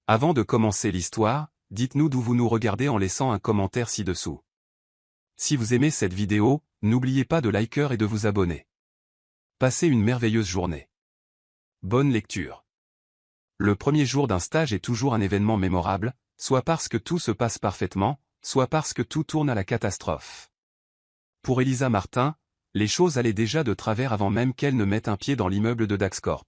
Avant de commencer l'histoire, dites-nous d'où vous nous regardez en laissant un commentaire ci-dessous. Si vous aimez cette vidéo, n'oubliez pas de liker et de vous abonner. Passez une merveilleuse journée. Bonne lecture. Le premier jour d'un stage est toujours un événement mémorable, soit parce que tout se passe parfaitement, soit parce que tout tourne à la catastrophe. Pour Elisa Martin, les choses allaient déjà de travers avant même qu'elle ne mette un pied dans l'immeuble de Daxcorp.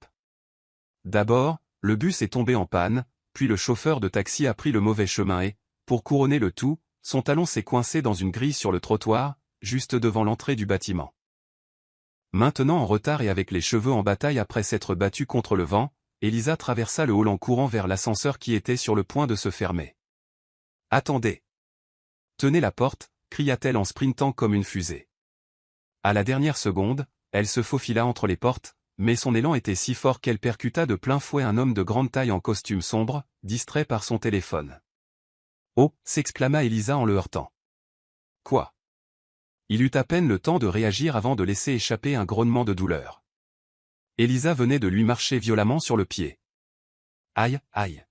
D'abord, le bus est tombé en panne, puis le chauffeur de taxi a pris le mauvais chemin et, pour couronner le tout, son talon s'est coincé dans une grille sur le trottoir, juste devant l'entrée du bâtiment. Maintenant en retard et avec les cheveux en bataille après s'être battue contre le vent, Elisa traversa le hall en courant vers l'ascenseur qui était sur le point de se fermer. « Attendez !» « Tenez la porte !» cria-t-elle en sprintant comme une fusée. À la dernière seconde, elle se faufila entre les portes, mais son élan était si fort qu'elle percuta de plein fouet un homme de grande taille en costume sombre, distrait par son téléphone. « Oh !» s'exclama Elisa en le heurtant. « Quoi ?» Il eut à peine le temps de réagir avant de laisser échapper un grognement de douleur. Elisa venait de lui marcher violemment sur le pied. Aïe, aïe.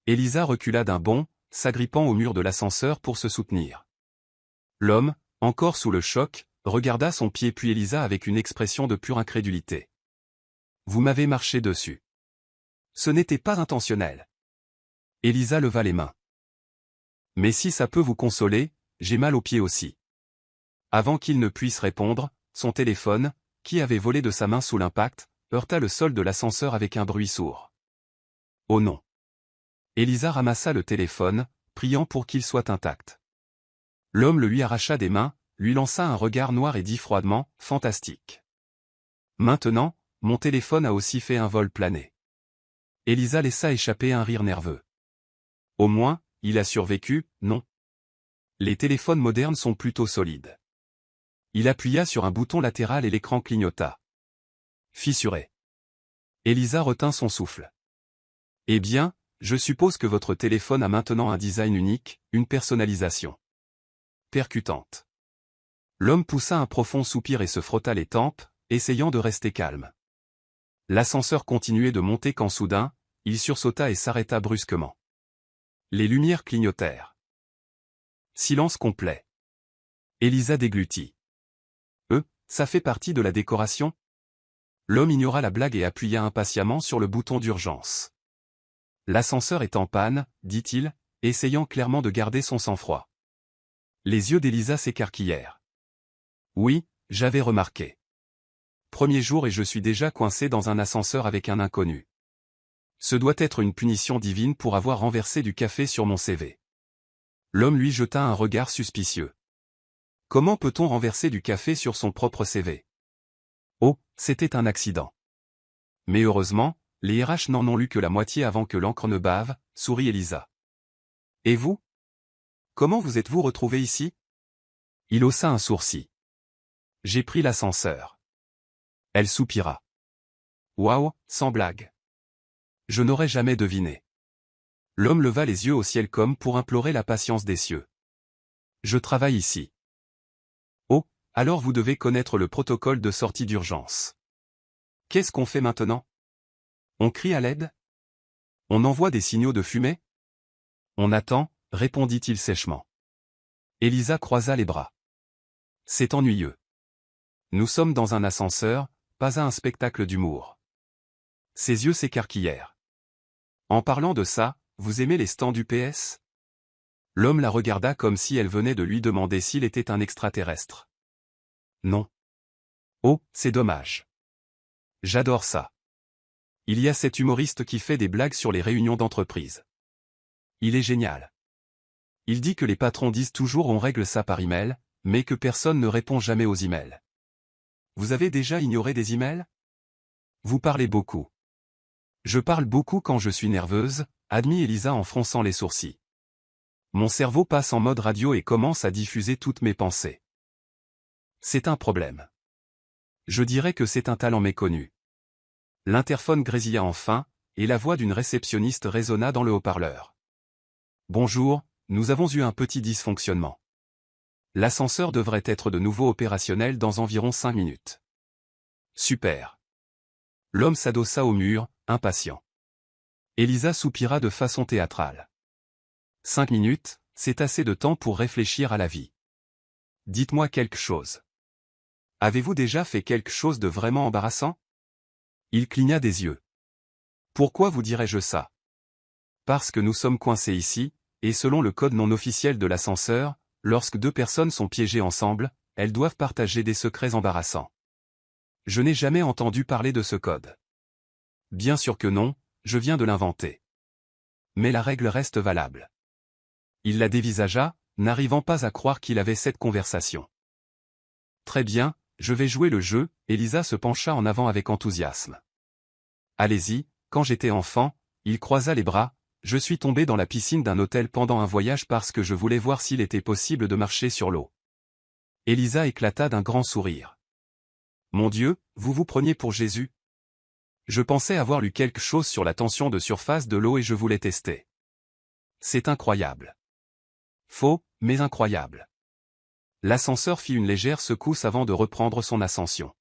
Elisa recula d'un bond, s'agrippant au mur de l'ascenseur pour se soutenir. L'homme, encore sous le choc, regarda son pied puis Elisa avec une expression de pure incrédulité. « Vous m'avez marché dessus. » « Ce n'était pas intentionnel. » Elisa leva les mains. « Mais si ça peut vous consoler, j'ai mal aux pieds aussi. » Avant qu'il ne puisse répondre, son téléphone, qui avait volé de sa main sous l'impact, heurta le sol de l'ascenseur avec un bruit sourd. Oh non. Elisa ramassa le téléphone, priant pour qu'il soit intact. L'homme le lui arracha des mains, lui lança un regard noir et dit froidement, « Fantastique. » Maintenant, mon téléphone a aussi fait un vol plané. Elisa laissa échapper un rire nerveux. Au moins, il a survécu, non? Les téléphones modernes sont plutôt solides. Il appuya sur un bouton latéral et l'écran clignota. Fissuré. Elisa retint son souffle. Eh bien, je suppose que votre téléphone a maintenant un design unique, une personnalisation percutante. L'homme poussa un profond soupir et se frotta les tempes, essayant de rester calme. L'ascenseur continuait de monter quand soudain, il sursauta et s'arrêta brusquement. Les lumières clignotèrent. Silence complet. Elisa déglutit. Ça fait partie de la décoration? L'homme ignora la blague et appuya impatiemment sur le bouton d'urgence. L'ascenseur est en panne, dit-il, essayant clairement de garder son sang-froid. Les yeux d'Elisa s'écarquillèrent. Oui, j'avais remarqué. Premier jour et je suis déjà coincé dans un ascenseur avec un inconnu. Ce doit être une punition divine pour avoir renversé du café sur mon CV. L'homme lui jeta un regard suspicieux. Comment peut-on renverser du café sur son propre CV? Oh, c'était un accident. Mais heureusement, les RH n'en ont lu que la moitié avant que l'encre ne bave, sourit Elisa. Et vous? Comment vous êtes-vous retrouvé ici? Il haussa un sourcil. J'ai pris l'ascenseur. Elle soupira. Waouh, sans blague. Je n'aurais jamais deviné. L'homme leva les yeux au ciel comme pour implorer la patience des cieux. Je travaille ici. Oh, alors vous devez connaître le protocole de sortie d'urgence. Qu'est-ce qu'on fait maintenant? On crie à l'aide? On envoie des signaux de fumée? On attend, répondit-il sèchement. Elisa croisa les bras. C'est ennuyeux. Nous sommes dans un ascenseur, pas à un spectacle d'humour. Ses yeux s'écarquillèrent. En parlant de ça, vous aimez les stands UPS? L'homme la regarda comme si elle venait de lui demander s'il était un extraterrestre. Non. Oh, c'est dommage. J'adore ça. Il y a cet humoriste qui fait des blagues sur les réunions d'entreprise. Il est génial. Il dit que les patrons disent toujours on règle ça par email, mais que personne ne répond jamais aux emails. Vous avez déjà ignoré des emails? Vous parlez beaucoup. Je parle beaucoup quand je suis nerveuse, admit Elisa en fronçant les sourcils. Mon cerveau passe en mode radio et commence à diffuser toutes mes pensées. C'est un problème. Je dirais que c'est un talent méconnu. L'interphone grésilla enfin, et la voix d'une réceptionniste résonna dans le haut-parleur. Bonjour, nous avons eu un petit dysfonctionnement. L'ascenseur devrait être de nouveau opérationnel dans environ 5 minutes. Super. L'homme s'adossa au mur, impatient. Elisa soupira de façon théâtrale. 5 minutes, c'est assez de temps pour réfléchir à la vie. Dites-moi quelque chose. Avez-vous déjà fait quelque chose de vraiment embarrassant? Il cligna des yeux. Pourquoi vous dirais-je ça? Parce que nous sommes coincés ici, et selon le code non officiel de l'ascenseur, lorsque deux personnes sont piégées ensemble, elles doivent partager des secrets embarrassants. Je n'ai jamais entendu parler de ce code. Bien sûr que non, je viens de l'inventer. Mais la règle reste valable. Il la dévisagea, n'arrivant pas à croire qu'il avait cette conversation. Très bien, je vais jouer le jeu, Elisa se pencha en avant avec enthousiasme. Allez-y, quand j'étais enfant, il croisa les bras, je suis tombé dans la piscine d'un hôtel pendant un voyage parce que je voulais voir s'il était possible de marcher sur l'eau. Elisa éclata d'un grand sourire. Mon Dieu, vous vous preniez pour Jésus? Je pensais avoir lu quelque chose sur la tension de surface de l'eau et je voulais tester. C'est incroyable. Faux, mais incroyable. L'ascenseur fit une légère secousse avant de reprendre son ascension.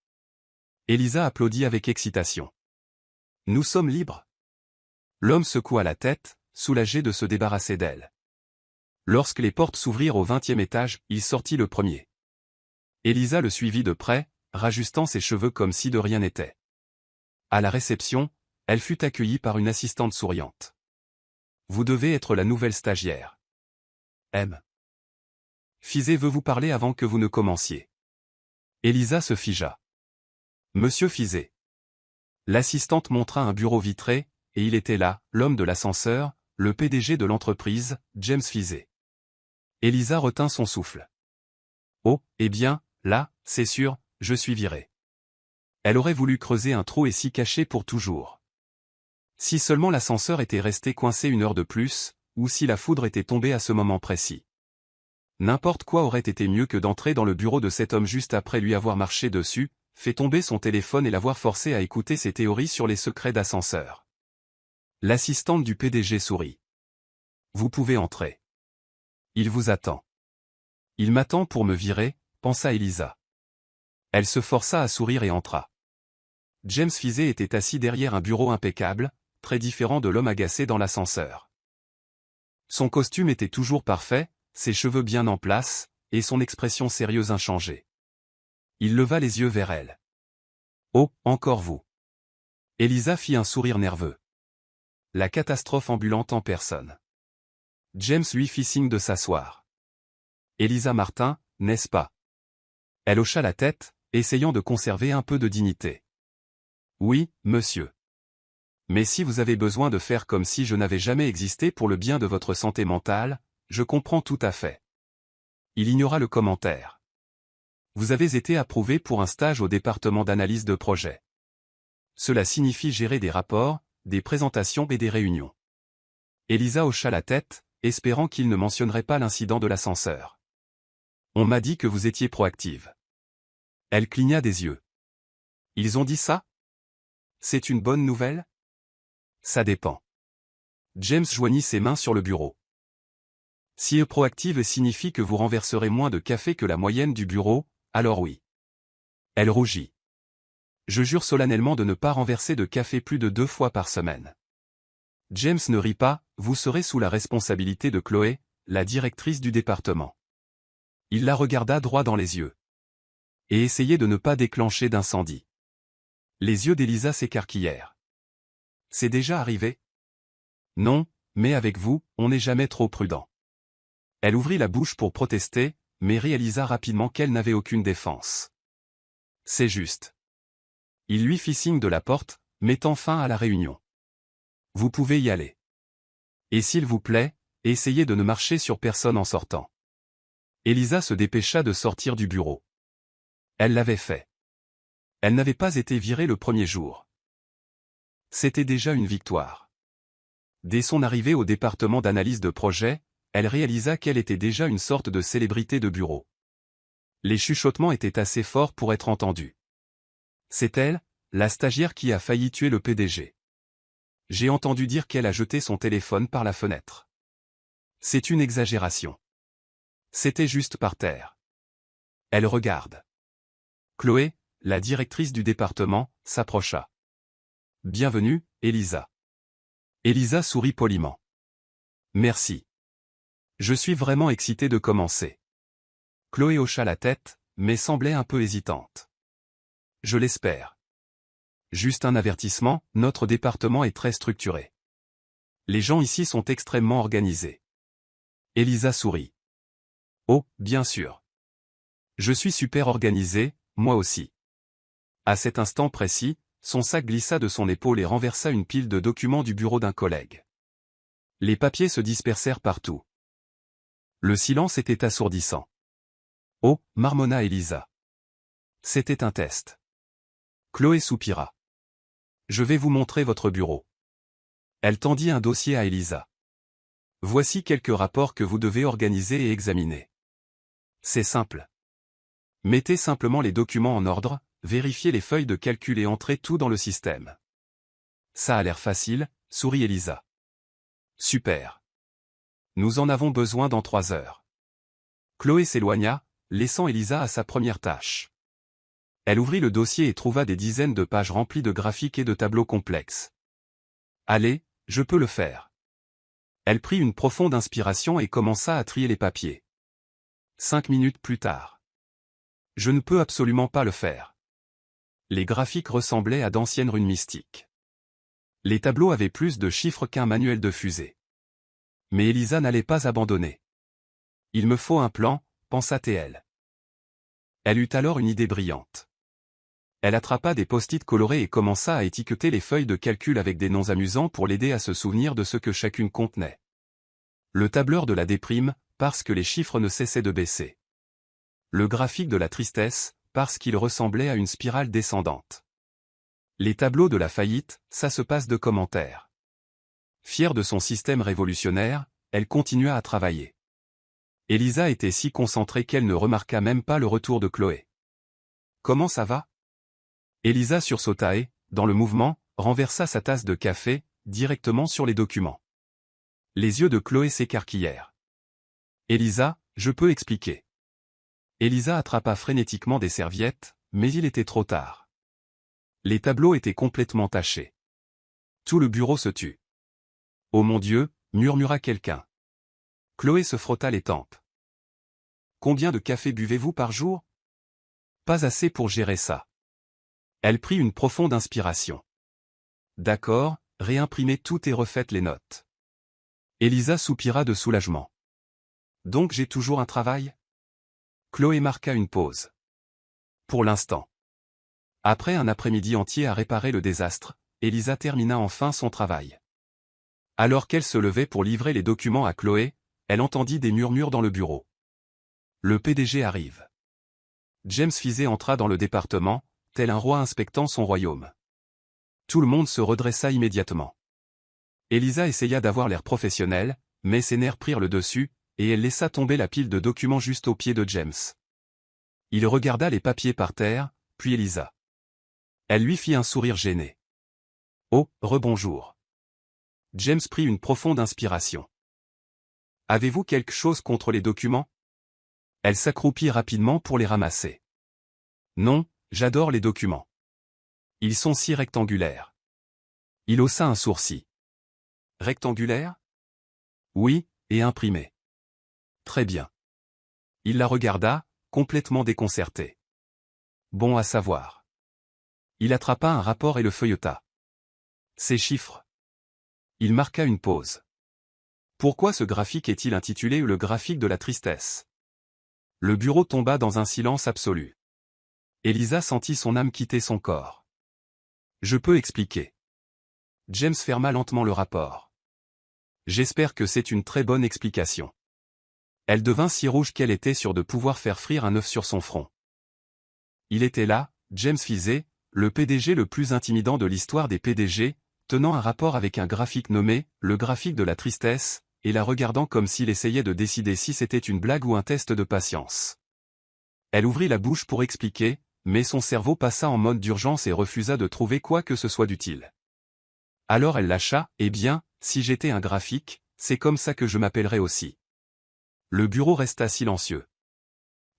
Elisa applaudit avec excitation. Nous sommes libres. L'homme secoua la tête, soulagé de se débarrasser d'elle. Lorsque les portes s'ouvrirent au 20e étage, il sortit le premier. Elisa le suivit de près, rajustant ses cheveux comme si de rien n'était. À la réception, elle fut accueillie par une assistante souriante. Vous devez être la nouvelle stagiaire. M. Fizet veut vous parler avant que vous ne commenciez. Elisa se figea. Monsieur Fizet. L'assistante montra un bureau vitré, et il était là, l'homme de l'ascenseur, le PDG de l'entreprise, James Fizet. Elisa retint son souffle. Oh, eh bien, là, c'est sûr, je suis virée. Elle aurait voulu creuser un trou et s'y cacher pour toujours. Si seulement l'ascenseur était resté coincé une heure de plus, ou si la foudre était tombée à ce moment précis. N'importe quoi aurait été mieux que d'entrer dans le bureau de cet homme juste après lui avoir marché dessus, fait tomber son téléphone et l'avoir forcé à écouter ses théories sur les secrets d'ascenseur. L'assistante du PDG sourit. Vous pouvez entrer. Il vous attend. Il m'attend pour me virer, pensa Elisa. Elle se força à sourire et entra. James Fizet était assis derrière un bureau impeccable, très différent de l'homme agacé dans l'ascenseur. Son costume était toujours parfait, ses cheveux bien en place, et son expression sérieuse inchangée. Il leva les yeux vers elle. Oh, encore vous. Elisa fit un sourire nerveux. La catastrophe ambulante en personne. James lui fit signe de s'asseoir. Elisa Martin, n'est-ce pas? Elle hocha la tête, essayant de conserver un peu de dignité. Oui, monsieur. Mais si vous avez besoin de faire comme si je n'avais jamais existé pour le bien de votre santé mentale, je comprends tout à fait. Il ignora le commentaire. Vous avez été approuvé pour un stage au département d'analyse de projet. Cela signifie gérer des rapports, des présentations et des réunions. Elisa hocha la tête, espérant qu'il ne mentionnerait pas l'incident de l'ascenseur. On m'a dit que vous étiez proactive. Elle cligna des yeux. Ils ont dit ça? C'est une bonne nouvelle? Ça dépend. James joignit ses mains sur le bureau. Si proactive signifie que vous renverserez moins de café que la moyenne du bureau, alors oui. Elle rougit. Je jure solennellement de ne pas renverser de café plus de 2 fois par semaine. James ne rit pas, vous serez sous la responsabilité de Chloé, la directrice du département. Il la regarda droit dans les yeux. Et essayait de ne pas déclencher d'incendie. Les yeux d'Elisa s'écarquillèrent. C'est déjà arrivé? Non, mais avec vous, on n'est jamais trop prudent. Elle ouvrit la bouche pour protester, mais réalisa rapidement qu'elle n'avait aucune défense. C'est juste. Il lui fit signe de la porte, mettant fin à la réunion. Vous pouvez y aller. Et s'il vous plaît, essayez de ne marcher sur personne en sortant. Elisa se dépêcha de sortir du bureau. Elle l'avait fait. Elle n'avait pas été virée le premier jour. C'était déjà une victoire. Dès son arrivée au département d'analyse de projet, elle réalisa qu'elle était déjà une sorte de célébrité de bureau. Les chuchotements étaient assez forts pour être entendus. C'est elle, la stagiaire qui a failli tuer le PDG. J'ai entendu dire qu'elle a jeté son téléphone par la fenêtre. C'est une exagération. C'était juste par terre. Elle regarde. Chloé, la directrice du département, s'approcha. Bienvenue, Elisa. Elisa sourit poliment. Merci. Je suis vraiment excitée de commencer. Chloé hocha la tête, mais semblait un peu hésitante. Je l'espère. Juste un avertissement, notre département est très structuré. Les gens ici sont extrêmement organisés. Elisa sourit. Oh, bien sûr. Je suis super organisée, moi aussi. À cet instant précis, son sac glissa de son épaule et renversa une pile de documents du bureau d'un collègue. Les papiers se dispersèrent partout. Le silence était assourdissant. Oh, marmonna Elisa. C'était un test. Chloé soupira. Je vais vous montrer votre bureau. Elle tendit un dossier à Elisa. Voici quelques rapports que vous devez organiser et examiner. C'est simple. Mettez simplement les documents en ordre, vérifiez les feuilles de calcul et entrez tout dans le système. Ça a l'air facile, sourit Elisa. Super. Nous en avons besoin dans 3 heures. Chloé s'éloigna, laissant Elisa à sa première tâche. Elle ouvrit le dossier et trouva des dizaines de pages remplies de graphiques et de tableaux complexes. Allez, je peux le faire. Elle prit une profonde inspiration et commença à trier les papiers. 5 minutes plus tard. Je ne peux absolument pas le faire. Les graphiques ressemblaient à d'anciennes runes mystiques. Les tableaux avaient plus de chiffres qu'un manuel de fusée. Mais Elisa n'allait pas abandonner. Il me faut un plan, pensa-t-elle. Elle eut alors une idée brillante. Elle attrapa des post-it colorés et commença à étiqueter les feuilles de calcul avec des noms amusants pour l'aider à se souvenir de ce que chacune contenait. Le tableur de la déprime, parce que les chiffres ne cessaient de baisser. Le graphique de la tristesse, parce qu'il ressemblait à une spirale descendante. Les tableaux de la faillite, ça se passe de commentaires. Fière de son système révolutionnaire, elle continua à travailler. Elisa était si concentrée qu'elle ne remarqua même pas le retour de Chloé. Comment ça va? Elisa sursauta et, dans le mouvement, renversa sa tasse de café, directement sur les documents. Les yeux de Chloé s'écarquillèrent. Elisa, je peux expliquer. Elisa attrapa frénétiquement des serviettes, mais il était trop tard. Les tableaux étaient complètement tachés. Tout le bureau se tut. Oh mon Dieu, murmura quelqu'un. Chloé se frotta les tempes. Combien de café buvez-vous par jour? Pas assez pour gérer ça. Elle prit une profonde inspiration. D'accord, réimprimez tout et refaites les notes. Elisa soupira de soulagement. Donc j'ai toujours un travail? Chloé marqua une pause. Pour l'instant. Après un après-midi entier à réparer le désastre, Elisa termina enfin son travail. Alors qu'elle se levait pour livrer les documents à Chloé, elle entendit des murmures dans le bureau. Le PDG arrive. James Fizet entra dans le département, tel un roi inspectant son royaume. Tout le monde se redressa immédiatement. Elisa essaya d'avoir l'air professionnel, mais ses nerfs prirent le dessus, et elle laissa tomber la pile de documents juste aux pieds de James. Il regarda les papiers par terre, puis Elisa. Elle lui fit un sourire gêné. Oh, rebonjour. James prit une profonde inspiration. Avez-vous quelque chose contre les documents? Elle s'accroupit rapidement pour les ramasser. Non, j'adore les documents. Ils sont si rectangulaires. Il haussa un sourcil. Rectangulaire? Oui, et imprimé. Très bien. Il la regarda, complètement déconcerté. Bon à savoir. Il attrapa un rapport et le feuilleta. Ces chiffres. Il marqua une pause. Pourquoi ce graphique est-il intitulé le graphique de la tristesse? Le bureau tomba dans un silence absolu. Elisa sentit son âme quitter son corps. Je peux expliquer. James ferma lentement le rapport. J'espère que c'est une très bonne explication. Elle devint si rouge qu'elle était sûre de pouvoir faire frire un œuf sur son front. Il était là, James Fizet, le PDG le plus intimidant de l'histoire des PDG, tenant un rapport avec un graphique nommé « le graphique de la tristesse », et la regardant comme s'il essayait de décider si c'était une blague ou un test de patience. Elle ouvrit la bouche pour expliquer, mais son cerveau passa en mode d'urgence et refusa de trouver quoi que ce soit d'utile. Alors elle lâcha, eh bien, si j'étais un graphique, c'est comme ça que je m'appellerais aussi. Le bureau resta silencieux.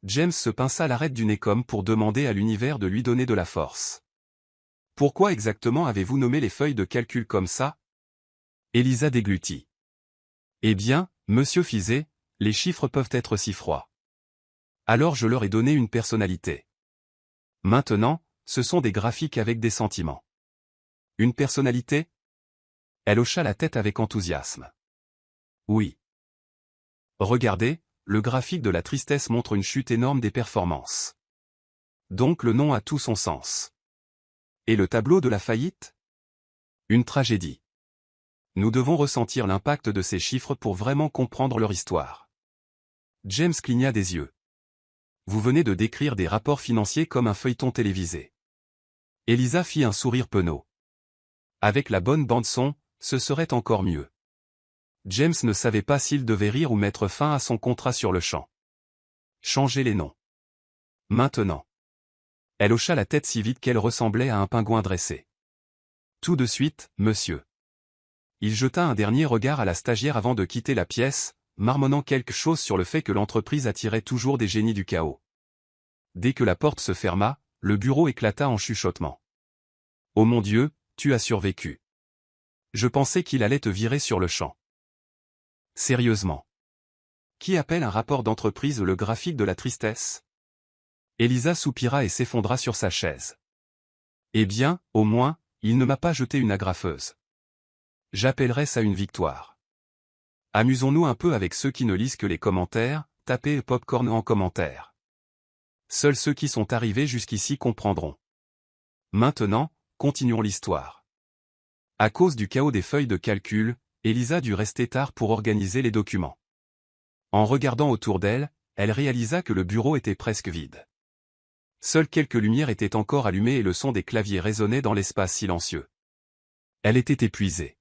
James se pinça l'arête du nez comme pour demander à l'univers de lui donner de la force. Pourquoi exactement avez-vous nommé les feuilles de calcul comme ça? Elisa déglutit. Eh bien, monsieur Fizet, les chiffres peuvent être si froids. Alors je leur ai donné une personnalité. Maintenant, ce sont des graphiques avec des sentiments. Une personnalité? Elle hocha la tête avec enthousiasme. Oui. Regardez, le graphique de la tristesse montre une chute énorme des performances. Donc le nom a tout son sens. Et le tableau de la faillite? Une tragédie. Nous devons ressentir l'impact de ces chiffres pour vraiment comprendre leur histoire. James cligna des yeux. Vous venez de décrire des rapports financiers comme un feuilleton télévisé. Elisa fit un sourire penaud. Avec la bonne bande-son, ce serait encore mieux. James ne savait pas s'il devait rire ou mettre fin à son contrat sur le champ. Changez les noms. Maintenant. Elle hocha la tête si vite qu'elle ressemblait à un pingouin dressé. Tout de suite, monsieur. Il jeta un dernier regard à la stagiaire avant de quitter la pièce, marmonnant quelque chose sur le fait que l'entreprise attirait toujours des génies du chaos. Dès que la porte se ferma, le bureau éclata en chuchotement. Oh mon Dieu, tu as survécu. Je pensais qu'il allait te virer sur le champ. Sérieusement. Qui appelle un rapport d'entreprise le graphique de la tristesse? Elisa soupira et s'effondra sur sa chaise. Eh bien, au moins, il ne m'a pas jeté une agrafeuse. J'appellerais ça une victoire. Amusons-nous un peu avec ceux qui ne lisent que les commentaires, tapez popcorn en commentaire. Seuls ceux qui sont arrivés jusqu'ici comprendront. Maintenant, continuons l'histoire. À cause du chaos des feuilles de calcul, Elisa dut rester tard pour organiser les documents. En regardant autour d'elle, elle réalisa que le bureau était presque vide. Seules quelques lumières étaient encore allumées et le son des claviers résonnait dans l'espace silencieux. Elle était épuisée.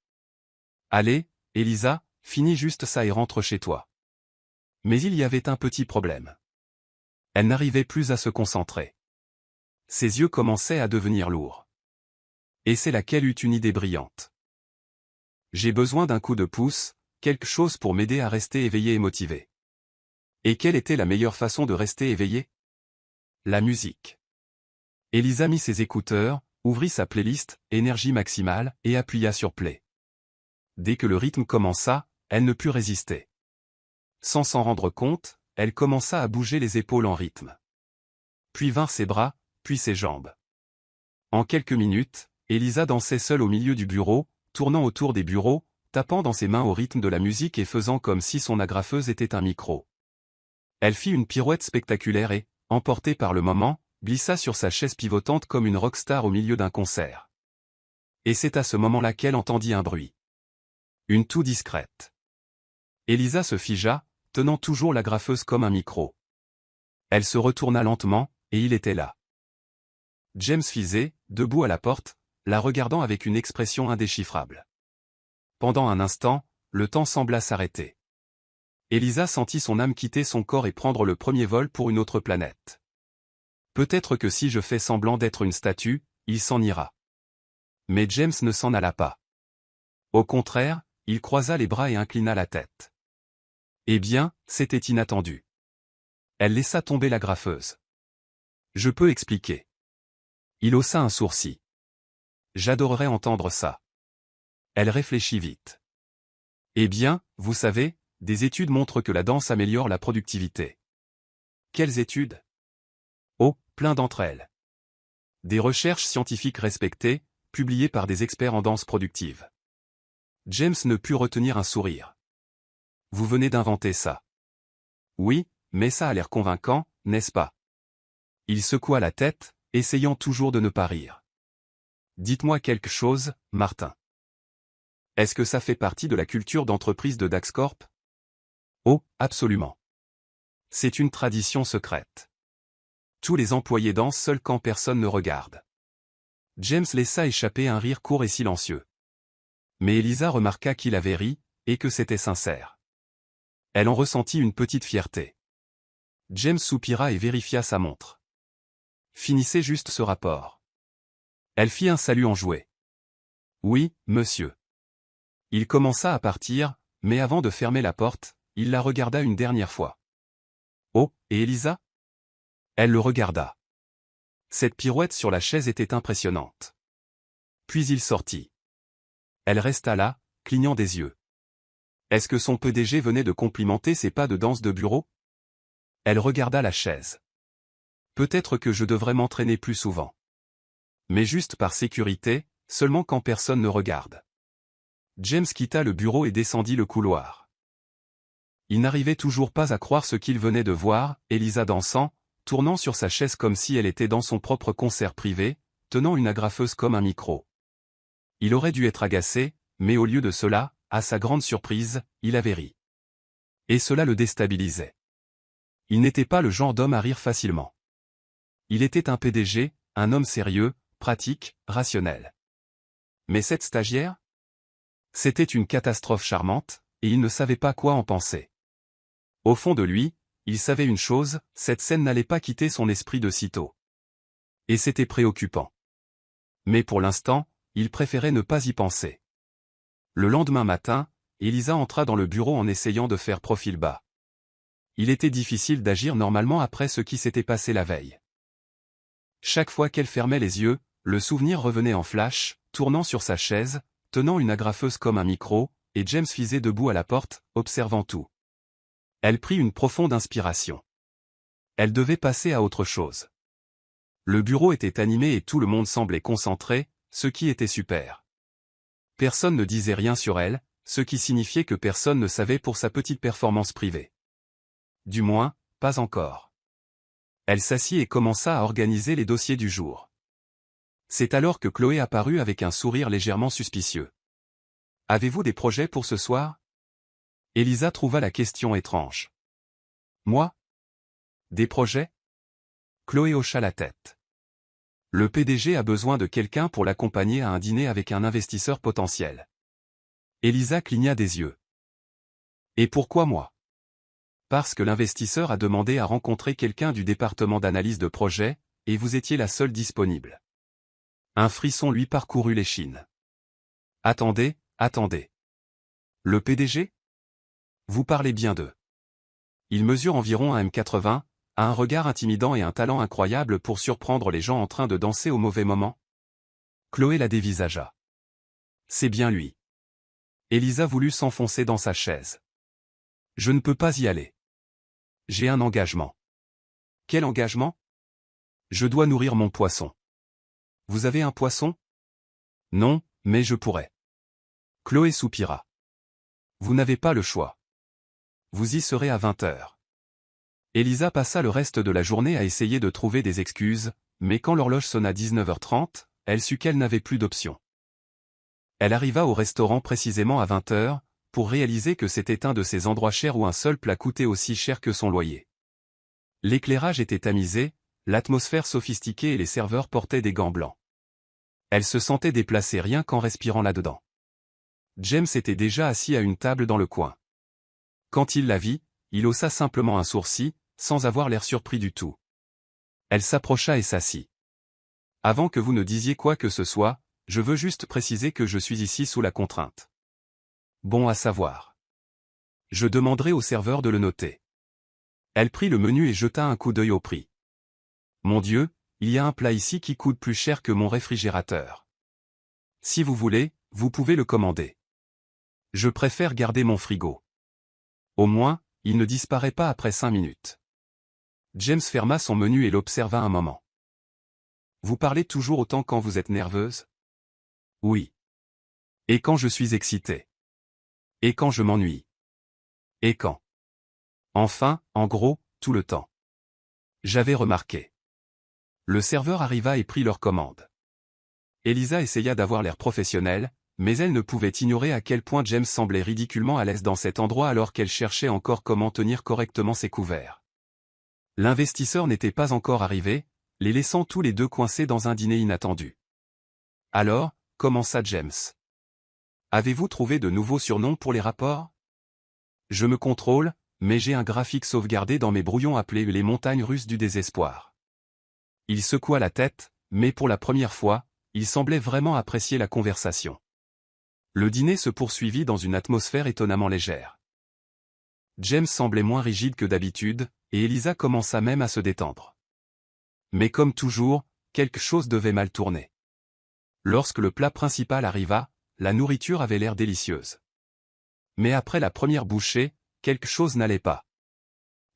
Allez, Elisa, finis juste ça et rentre chez toi. Mais il y avait un petit problème. Elle n'arrivait plus à se concentrer. Ses yeux commençaient à devenir lourds. Et c'est là qu'elle eut une idée brillante. J'ai besoin d'un coup de pouce, quelque chose pour m'aider à rester éveillé et motivé. Et quelle était la meilleure façon de rester éveillé? La musique. Elisa mit ses écouteurs, ouvrit sa playlist, énergie maximale, et appuya sur play. Dès que le rythme commença, elle ne put résister. Sans s'en rendre compte, elle commença à bouger les épaules en rythme. Puis vinrent ses bras, puis ses jambes. En quelques minutes, Elisa dansait seule au milieu du bureau, tournant autour des bureaux, tapant dans ses mains au rythme de la musique et faisant comme si son agrafeuse était un micro. Elle fit une pirouette spectaculaire et, emportée par le moment, glissa sur sa chaise pivotante comme une rockstar au milieu d'un concert. Et c'est à ce moment-là qu'elle entendit un bruit. Une toux discrète. Elisa se figea, tenant toujours l'agrafeuse comme un micro. Elle se retourna lentement, et il était là. James Fizet, debout à la porte, la regardant avec une expression indéchiffrable. Pendant un instant, le temps sembla s'arrêter. Elisa sentit son âme quitter son corps et prendre le premier vol pour une autre planète. Peut-être que si je fais semblant d'être une statue, il s'en ira. Mais James ne s'en alla pas. Au contraire, il croisa les bras et inclina la tête. Eh bien, c'était inattendu. Elle laissa tomber l'agrafeuse. Je peux expliquer. Il haussa un sourcil. J'adorerais entendre ça. Elle réfléchit vite. Eh bien, vous savez, des études montrent que la danse améliore la productivité. Quelles études? Oh, plein d'entre elles. Des recherches scientifiques respectées, publiées par des experts en danse productive. James ne put retenir un sourire. Vous venez d'inventer ça. Oui, mais ça a l'air convaincant, n'est-ce pas? Il secoua la tête, essayant toujours de ne pas rire. Dites-moi quelque chose, Martin. Est-ce que ça fait partie de la culture d'entreprise de Daxcorp? Oh, absolument. C'est une tradition secrète. Tous les employés dansent seuls quand personne ne regarde. James laissa échapper un rire court et silencieux. Mais Elisa remarqua qu'il avait ri, et que c'était sincère. Elle en ressentit une petite fierté. James soupira et vérifia sa montre. Finissez juste ce rapport. Elle fit un salut enjoué. Oui, monsieur. Il commença à partir, mais avant de fermer la porte, il la regarda une dernière fois. Oh, et Elisa? Elle le regarda. Cette pirouette sur la chaise était impressionnante. Puis il sortit. Elle resta là, clignant des yeux. Est-ce que son PDG venait de complimenter ses pas de danse de bureau? Elle regarda la chaise. Peut-être que je devrais m'entraîner plus souvent. Mais juste par sécurité, seulement quand personne ne regarde. James quitta le bureau et descendit le couloir. Il n'arrivait toujours pas à croire ce qu'il venait de voir, Elisa dansant, tournant sur sa chaise comme si elle était dans son propre concert privé, tenant une agrafeuse comme un micro. Il aurait dû être agacé, mais au lieu de cela, à sa grande surprise, il avait ri. Et cela le déstabilisait. Il n'était pas le genre d'homme à rire facilement. Il était un PDG, un homme sérieux, pratique, rationnel. Mais cette stagiaire? C'était une catastrophe charmante, et il ne savait pas quoi en penser. Au fond de lui, il savait une chose, cette scène n'allait pas quitter son esprit de sitôt. Et c'était préoccupant. Mais pour l'instant, il préférait ne pas y penser. Le lendemain matin, Elisa entra dans le bureau en essayant de faire profil bas. Il était difficile d'agir normalement après ce qui s'était passé la veille. Chaque fois qu'elle fermait les yeux, le souvenir revenait en flash, tournant sur sa chaise, tenant une agrafeuse comme un micro, et James fisait debout à la porte, observant tout. Elle prit une profonde inspiration. Elle devait passer à autre chose. Le bureau était animé et tout le monde semblait concentré, ce qui était super. Personne ne disait rien sur elle, ce qui signifiait que personne ne savait pour sa petite performance privée. Du moins, pas encore. Elle s'assit et commença à organiser les dossiers du jour. C'est alors que Chloé apparut avec un sourire légèrement suspicieux. « Avez-vous des projets pour ce soir ?» Elisa trouva la question étrange. « Moi? Des projets ?» Chloé hocha la tête. Le PDG a besoin de quelqu'un pour l'accompagner à un dîner avec un investisseur potentiel. Elisa cligna des yeux. « Et pourquoi moi ? » Parce que l'investisseur a demandé à rencontrer quelqu'un du département d'analyse de projet, et vous étiez la seule disponible. Un frisson lui parcourut l'échine. « Attendez, attendez. Le PDG ? Vous parlez bien d'eux. Il mesure environ 1m80, a un regard intimidant et un talent incroyable pour surprendre les gens en train de danser au mauvais moment. » Chloé la dévisagea. « C'est bien lui. » Elisa voulut s'enfoncer dans sa chaise. « Je ne peux pas y aller. J'ai un engagement. » « Quel engagement ? » ? « Je dois nourrir mon poisson. » « Vous avez un poisson ? » ? « Non, mais je pourrais. » Chloé soupira. « Vous n'avez pas le choix. Vous y serez à 20h. » Elisa passa le reste de la journée à essayer de trouver des excuses, mais quand l'horloge sonna 19h30, elle sut qu'elle n'avait plus d'option. Elle arriva au restaurant précisément à 20h, pour réaliser que c'était un de ces endroits chers où un seul plat coûtait aussi cher que son loyer. L'éclairage était tamisé, l'atmosphère sophistiquée et les serveurs portaient des gants blancs. Elle se sentait déplacée rien qu'en respirant là-dedans. James était déjà assis à une table dans le coin. Quand il la vit, il haussa simplement un sourcil, sans avoir l'air surpris du tout. Elle s'approcha et s'assit. « Avant que vous ne disiez quoi que ce soit, je veux juste préciser que je suis ici sous la contrainte. » Bon à savoir. Je demanderai au serveur de le noter. Elle prit le menu et jeta un coup d'œil au prix. Mon Dieu, il y a un plat ici qui coûte plus cher que mon réfrigérateur. Si vous voulez, vous pouvez le commander. Je préfère garder mon frigo. Au moins, il ne disparaît pas après 5 minutes. James ferma son menu et l'observa un moment. Vous parlez toujours autant quand vous êtes nerveuse ? Oui. Et quand je suis excité ? Et quand je m'ennuie ? Et quand ? Enfin, en gros, tout le temps. J'avais remarqué. Le serveur arriva et prit leur commande. Elisa essaya d'avoir l'air professionnel, mais elle ne pouvait ignorer à quel point James semblait ridiculement à l'aise dans cet endroit alors qu'elle cherchait encore comment tenir correctement ses couverts. L'investisseur n'était pas encore arrivé, les laissant tous les deux coincés dans un dîner inattendu. Alors, commença James. Avez-vous trouvé de nouveaux surnoms pour les rapports ? Je me contrôle, mais j'ai un graphique sauvegardé dans mes brouillons appelé les montagnes russes du désespoir. Il secoua la tête, mais pour la première fois, il semblait vraiment apprécier la conversation. Le dîner se poursuivit dans une atmosphère étonnamment légère. James semblait moins rigide que d'habitude, et Elisa commença même à se détendre. Mais comme toujours, quelque chose devait mal tourner. Lorsque le plat principal arriva, la nourriture avait l'air délicieuse. Mais après la première bouchée, quelque chose n'allait pas.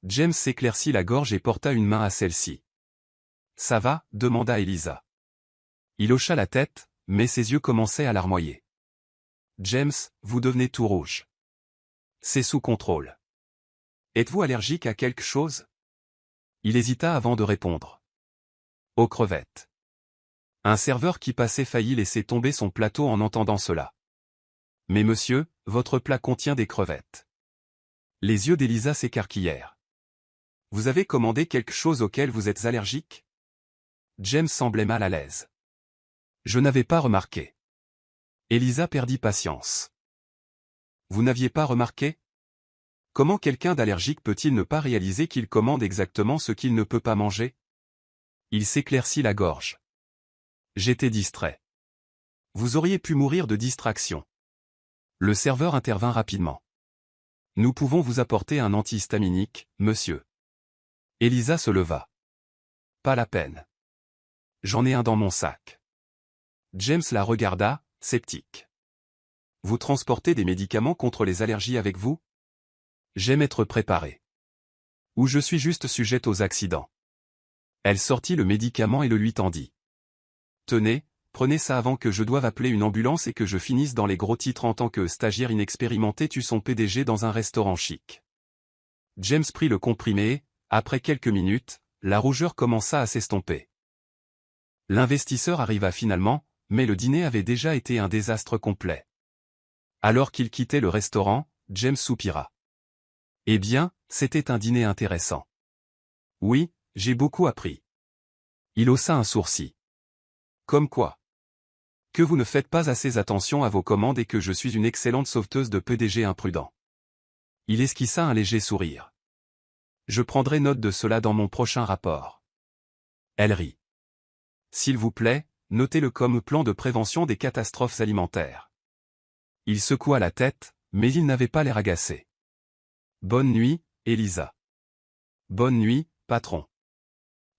James s'éclaircit la gorge et porta une main à celle-ci. « Ça va ?» demanda Elisa. Il hocha la tête, mais ses yeux commençaient à larmoyer. « James, vous devenez tout rouge. »« C'est sous contrôle. »« Êtes-vous allergique à quelque chose ?» Il hésita avant de répondre. « Aux crevettes. » Un serveur qui passait faillit laisser tomber son plateau en entendant cela. « Mais monsieur, votre plat contient des crevettes. » Les yeux d'Elisa s'écarquillèrent. « Vous avez commandé quelque chose auquel vous êtes allergique ?» James semblait mal à l'aise. « Je n'avais pas remarqué. » Elisa perdit patience. « Vous n'aviez pas remarqué ? Comment quelqu'un d'allergique peut-il ne pas réaliser qu'il commande exactement ce qu'il ne peut pas manger ? » Il s'éclaircit la gorge. « J'étais distrait. » « Vous auriez pu mourir de distraction. » Le serveur intervint rapidement. « Nous pouvons vous apporter un antihistaminique, monsieur. » Elisa se leva. « Pas la peine. J'en ai un dans mon sac. » James la regarda, sceptique. « Vous transportez des médicaments contre les allergies avec vous ? J'aime être préparé. Ou je suis juste sujette aux accidents. » Elle sortit le médicament et le lui tendit. « Tenez, prenez ça avant que je doive appeler une ambulance et que je finisse dans les gros titres en tant que stagiaire inexpérimenté tue son PDG dans un restaurant chic. » James prit le comprimé et, après quelques minutes, la rougeur commença à s'estomper. L'investisseur arriva finalement, mais le dîner avait déjà été un désastre complet. Alors qu'il quittait le restaurant, James soupira. Eh bien, c'était un dîner intéressant. Oui, j'ai beaucoup appris. Il haussa un sourcil. Comme quoi ? Que vous ne faites pas assez attention à vos commandes et que je suis une excellente sauveteuse de PDG imprudent. Il esquissa un léger sourire. Je prendrai note de cela dans mon prochain rapport. Elle rit. S'il vous plaît, notez-le comme plan de prévention des catastrophes alimentaires. Il secoua la tête, mais il n'avait pas l'air agacé. Bonne nuit, Elisa. Bonne nuit, patron.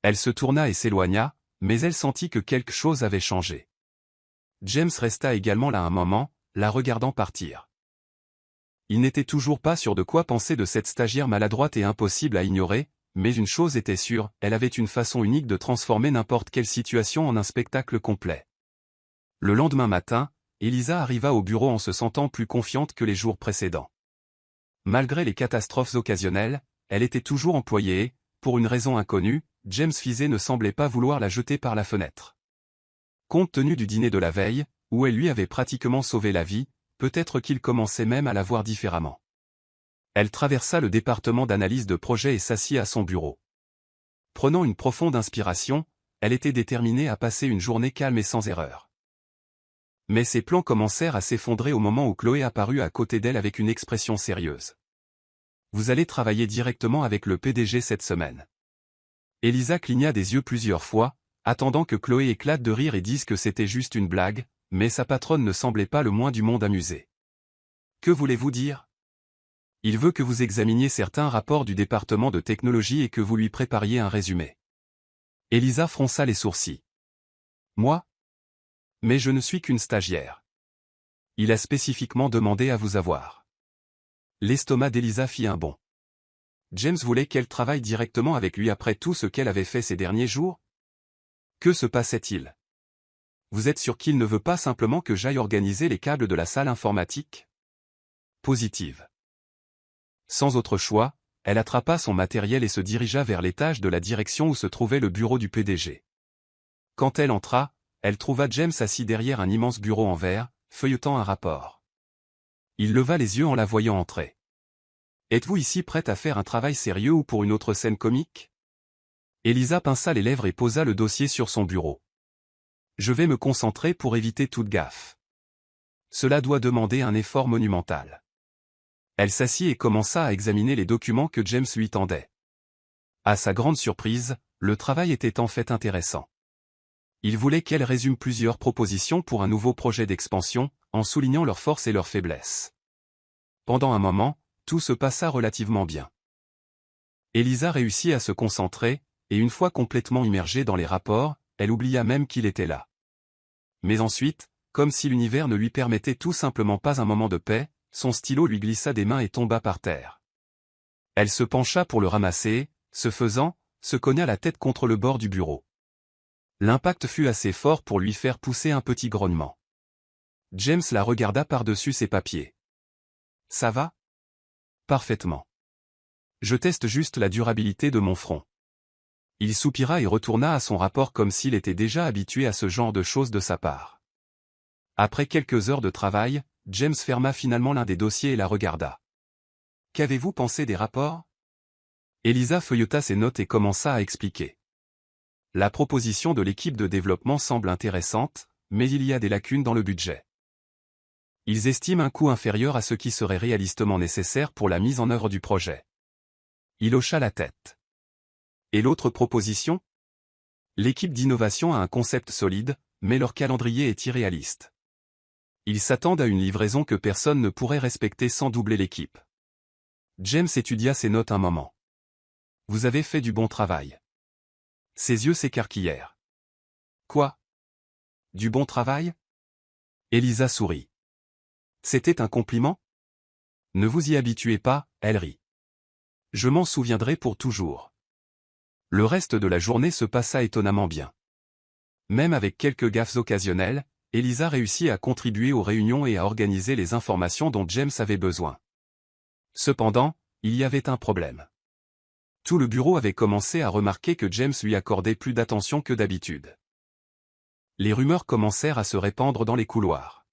Elle se tourna et s'éloigna, mais elle sentit que quelque chose avait changé. James resta également là un moment, la regardant partir. Il n'était toujours pas sûr de quoi penser de cette stagiaire maladroite et impossible à ignorer, mais une chose était sûre, elle avait une façon unique de transformer n'importe quelle situation en un spectacle complet. Le lendemain matin, Elisa arriva au bureau en se sentant plus confiante que les jours précédents. Malgré les catastrophes occasionnelles, elle était toujours employée et, pour une raison inconnue, James Fizet ne semblait pas vouloir la jeter par la fenêtre. Compte tenu du dîner de la veille, où elle lui avait pratiquement sauvé la vie, peut-être qu'il commençait même à la voir différemment. Elle traversa le département d'analyse de projet et s'assit à son bureau. Prenant une profonde inspiration, elle était déterminée à passer une journée calme et sans erreur. Mais ses plans commencèrent à s'effondrer au moment où Chloé apparut à côté d'elle avec une expression sérieuse. « Vous allez travailler directement avec le PDG cette semaine. » Elisa cligna des yeux plusieurs fois, attendant que Chloé éclate de rire et dise que c'était juste une blague, mais sa patronne ne semblait pas le moins du monde amusée. « Que voulez-vous dire ? » Il veut que vous examiniez certains rapports du département de technologie et que vous lui prépariez un résumé. Elisa fronça les sourcils. « Moi ? Mais je ne suis qu'une stagiaire. Il a spécifiquement demandé à vous avoir. » L'estomac d'Elisa fit un bond. James voulait qu'elle travaille directement avec lui après tout ce qu'elle avait fait ces derniers jours ? Que se passait-il ? Vous êtes sûr qu'il ne veut pas simplement que j'aille organiser les câbles de la salle informatique ? Positive. Sans autre choix, elle attrapa son matériel et se dirigea vers l'étage de la direction où se trouvait le bureau du PDG. Quand elle entra, elle trouva James assis derrière un immense bureau en verre, feuilletant un rapport. Il leva les yeux en la voyant entrer. « Êtes-vous ici prête à faire un travail sérieux ou pour une autre scène comique ?» Elisa pinça les lèvres et posa le dossier sur son bureau. « Je vais me concentrer pour éviter toute gaffe. Cela doit demander un effort monumental. » Elle s'assit et commença à examiner les documents que James lui tendait. À sa grande surprise, le travail était en fait intéressant. Il voulait qu'elle résume plusieurs propositions pour un nouveau projet d'expansion, en soulignant leurs forces et leurs faiblesses. Pendant un moment, tout se passa relativement bien. Elisa réussit à se concentrer, et une fois complètement immergée dans les rapports, elle oublia même qu'il était là. Mais ensuite, comme si l'univers ne lui permettait tout simplement pas un moment de paix, son stylo lui glissa des mains et tomba par terre. Elle se pencha pour le ramasser, ce faisant, se cogna la tête contre le bord du bureau. L'impact fut assez fort pour lui faire pousser un petit grognement. James la regarda par-dessus ses papiers. « Ça va ? » »« Parfaitement. Je teste juste la durabilité de mon front. » Il soupira et retourna à son rapport comme s'il était déjà habitué à ce genre de choses de sa part. Après quelques heures de travail, James ferma finalement l'un des dossiers et la regarda. « Qu'avez-vous pensé des rapports ?» Elisa feuilleta ses notes et commença à expliquer. La proposition de l'équipe de développement semble intéressante, mais il y a des lacunes dans le budget. Ils estiment un coût inférieur à ce qui serait réalistement nécessaire pour la mise en œuvre du projet. Il hocha la tête. Et l'autre proposition ? L'équipe d'innovation a un concept solide, mais leur calendrier est irréaliste. Ils s'attendent à une livraison que personne ne pourrait respecter sans doubler l'équipe. James étudia ses notes un moment. Vous avez fait du bon travail. Ses yeux s'écarquillèrent. Quoi ? Du bon travail ? Elisa sourit. C'était un compliment ? Ne vous y habituez pas, elle rit. Je m'en souviendrai pour toujours. Le reste de la journée se passa étonnamment bien. Même avec quelques gaffes occasionnelles, Elisa réussit à contribuer aux réunions et à organiser les informations dont James avait besoin. Cependant, il y avait un problème. Tout le bureau avait commencé à remarquer que James lui accordait plus d'attention que d'habitude. Les rumeurs commencèrent à se répandre dans les couloirs.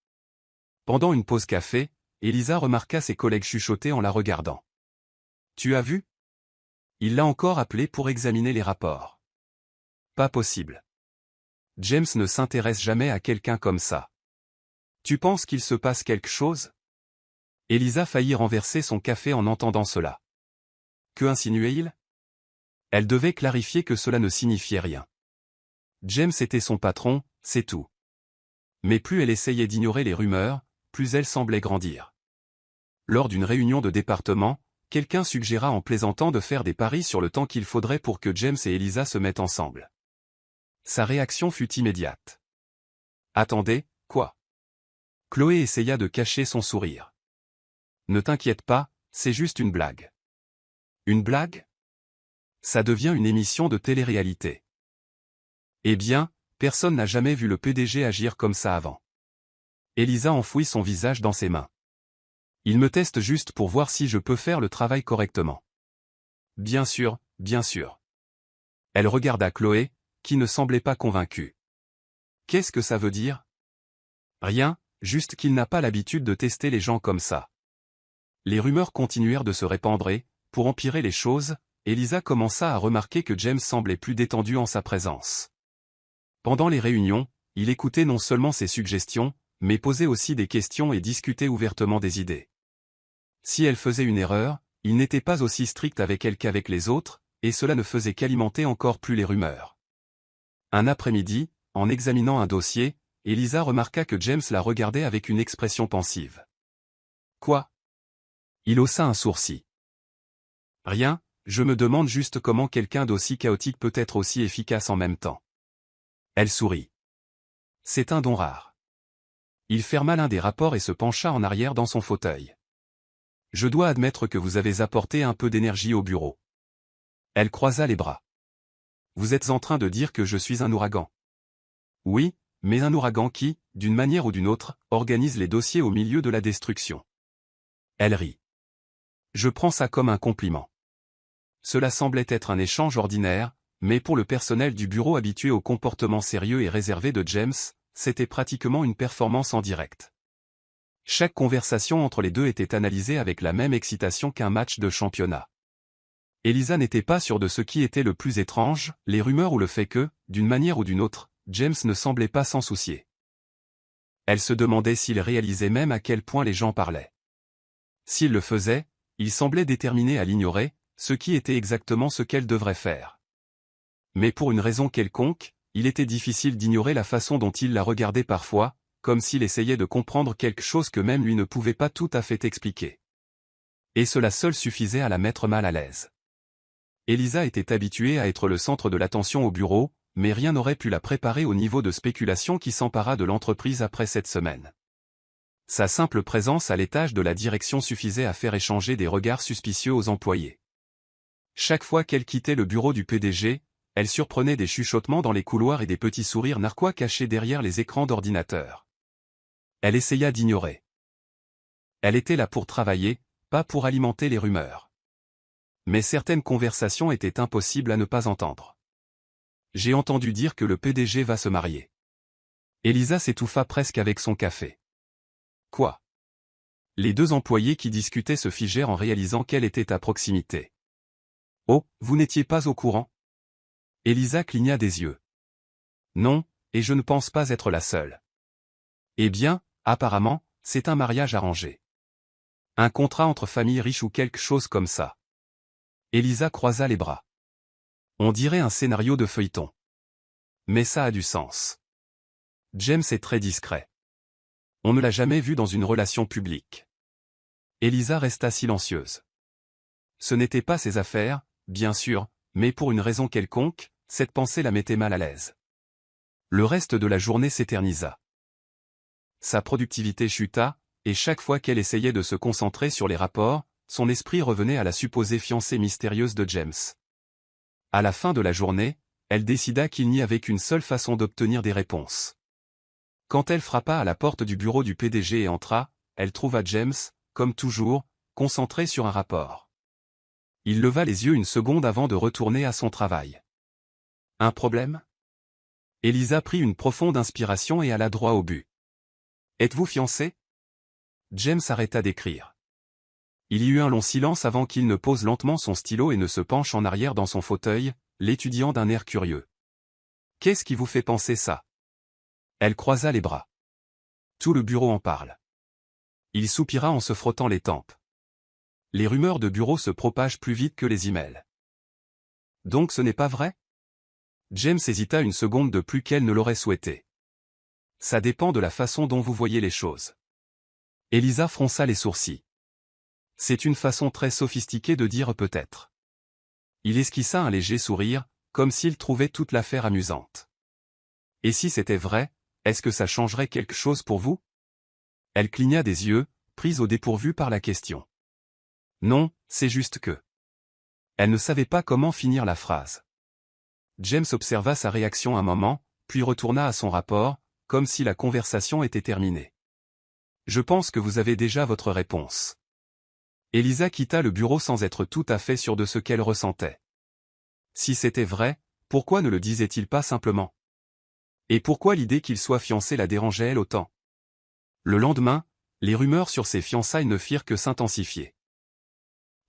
Pendant une pause café, Elisa remarqua ses collègues chuchoter en la regardant. « Tu as vu ? Il l'a encore appelé pour examiner les rapports. » Pas possible. James ne s'intéresse jamais à quelqu'un comme ça. Tu penses qu'il se passe quelque chose ? Elisa faillit renverser son café en entendant cela. Que insinuait-il ? Elle devait clarifier que cela ne signifiait rien. James était son patron, c'est tout. Mais plus elle essayait d'ignorer les rumeurs, plus elle semblait grandir. Lors d'une réunion de département, quelqu'un suggéra en plaisantant de faire des paris sur le temps qu'il faudrait pour que James et Elisa se mettent ensemble. Sa réaction fut immédiate. Attendez, quoi ? Chloé essaya de cacher son sourire. Ne t'inquiète pas, c'est juste une blague. Une blague ? Ça devient une émission de télé-réalité. Eh bien, personne n'a jamais vu le PDG agir comme ça avant. Elisa enfouit son visage dans ses mains. Il me teste juste pour voir si je peux faire le travail correctement. Bien sûr, bien sûr. Elle regarda Chloé, qui ne semblait pas convaincue. Qu'est-ce que ça veut dire ? Rien, juste qu'il n'a pas l'habitude de tester les gens comme ça. Les rumeurs continuèrent de se répandre et, pour empirer les choses, Elisa commença à remarquer que James semblait plus détendu en sa présence. Pendant les réunions, il écoutait non seulement ses suggestions, mais posait aussi des questions et discutait ouvertement des idées. Si elle faisait une erreur, il n'était pas aussi strict avec elle qu'avec les autres, et cela ne faisait qu'alimenter encore plus les rumeurs. Un après-midi, en examinant un dossier, Elisa remarqua que James la regardait avec une expression pensive. Quoi ? Il haussa un sourcil. Rien, je me demande juste comment quelqu'un d'aussi chaotique peut être aussi efficace en même temps. Elle sourit. C'est un don rare. Il ferma l'un des rapports et se pencha en arrière dans son fauteuil. Je dois admettre que vous avez apporté un peu d'énergie au bureau. Elle croisa les bras. Vous êtes en train de dire que je suis un ouragan. Oui, mais un ouragan qui, d'une manière ou d'une autre, organise les dossiers au milieu de la destruction. Elle rit. Je prends ça comme un compliment. Cela semblait être un échange ordinaire, mais pour le personnel du bureau habitué au comportement sérieux et réservé de James, c'était pratiquement une performance en direct. Chaque conversation entre les deux était analysée avec la même excitation qu'un match de championnat. Elisa n'était pas sûre de ce qui était le plus étrange, les rumeurs ou le fait que, d'une manière ou d'une autre, James ne semblait pas s'en soucier. Elle se demandait s'il réalisait même à quel point les gens parlaient. S'il le faisait, il semblait déterminé à l'ignorer, ce qui était exactement ce qu'elle devrait faire. Mais pour une raison quelconque, il était difficile d'ignorer la façon dont il la regardait parfois, comme s'il essayait de comprendre quelque chose que même lui ne pouvait pas tout à fait expliquer. Et cela seul suffisait à la mettre mal à l'aise. Elisa était habituée à être le centre de l'attention au bureau, mais rien n'aurait pu la préparer au niveau de spéculation qui s'empara de l'entreprise après cette semaine. Sa simple présence à l'étage de la direction suffisait à faire échanger des regards suspicieux aux employés. Chaque fois qu'elle quittait le bureau du PDG, elle surprenait des chuchotements dans les couloirs et des petits sourires narquois cachés derrière les écrans d'ordinateur. Elle essaya d'ignorer. Elle était là pour travailler, pas pour alimenter les rumeurs. Mais certaines conversations étaient impossibles à ne pas entendre. J'ai entendu dire que le PDG va se marier. Elisa s'étouffa presque avec son café. Quoi? Les deux employés qui discutaient se figèrent en réalisant qu'elle était à proximité. Oh, vous n'étiez pas au courant? Elisa cligna des yeux. Non, et je ne pense pas être la seule. Eh bien, apparemment, c'est un mariage arrangé. Un contrat entre familles riches ou quelque chose comme ça. Elisa croisa les bras. On dirait un scénario de feuilleton. Mais ça a du sens. James est très discret. On ne l'a jamais vu dans une relation publique. Elisa resta silencieuse. Ce n'était pas ses affaires, bien sûr, mais pour une raison quelconque, cette pensée la mettait mal à l'aise. Le reste de la journée s'éternisa. Sa productivité chuta, et chaque fois qu'elle essayait de se concentrer sur les rapports, son esprit revenait à la supposée fiancée mystérieuse de James. À la fin de la journée, elle décida qu'il n'y avait qu'une seule façon d'obtenir des réponses. Quand elle frappa à la porte du bureau du PDG et entra, elle trouva James, comme toujours, concentré sur un rapport. Il leva les yeux une seconde avant de retourner à son travail. Un problème? Elisa prit une profonde inspiration et alla droit au but. Êtes-vous fiancé? James arrêta d'écrire. Il y eut un long silence avant qu'il ne pose lentement son stylo et ne se penche en arrière dans son fauteuil, l'étudiant d'un air curieux. Qu'est-ce qui vous fait penser ça? Elle croisa les bras. Tout le bureau en parle. Il soupira en se frottant les tempes. Les rumeurs de bureau se propagent plus vite que les emails. Donc ce n'est pas vrai? James hésita une seconde de plus qu'elle ne l'aurait souhaité. Ça dépend de la façon dont vous voyez les choses. Elisa fronça les sourcils. C'est une façon très sophistiquée de dire peut-être. Il esquissa un léger sourire, comme s'il trouvait toute l'affaire amusante. Et si c'était vrai, est-ce que ça changerait quelque chose pour vous? Elle cligna des yeux, prise au dépourvu par la question. Non, c'est juste que. Elle ne savait pas comment finir la phrase. James observa sa réaction un moment, puis retourna à son rapport, comme si la conversation était terminée. Je pense que vous avez déjà votre réponse. Elisa quitta le bureau sans être tout à fait sûre de ce qu'elle ressentait. Si c'était vrai, pourquoi ne le disait-il pas simplement? Et pourquoi l'idée qu'il soit fiancé la dérangeait elle autant? Le lendemain, les rumeurs sur ses fiançailles ne firent que s'intensifier.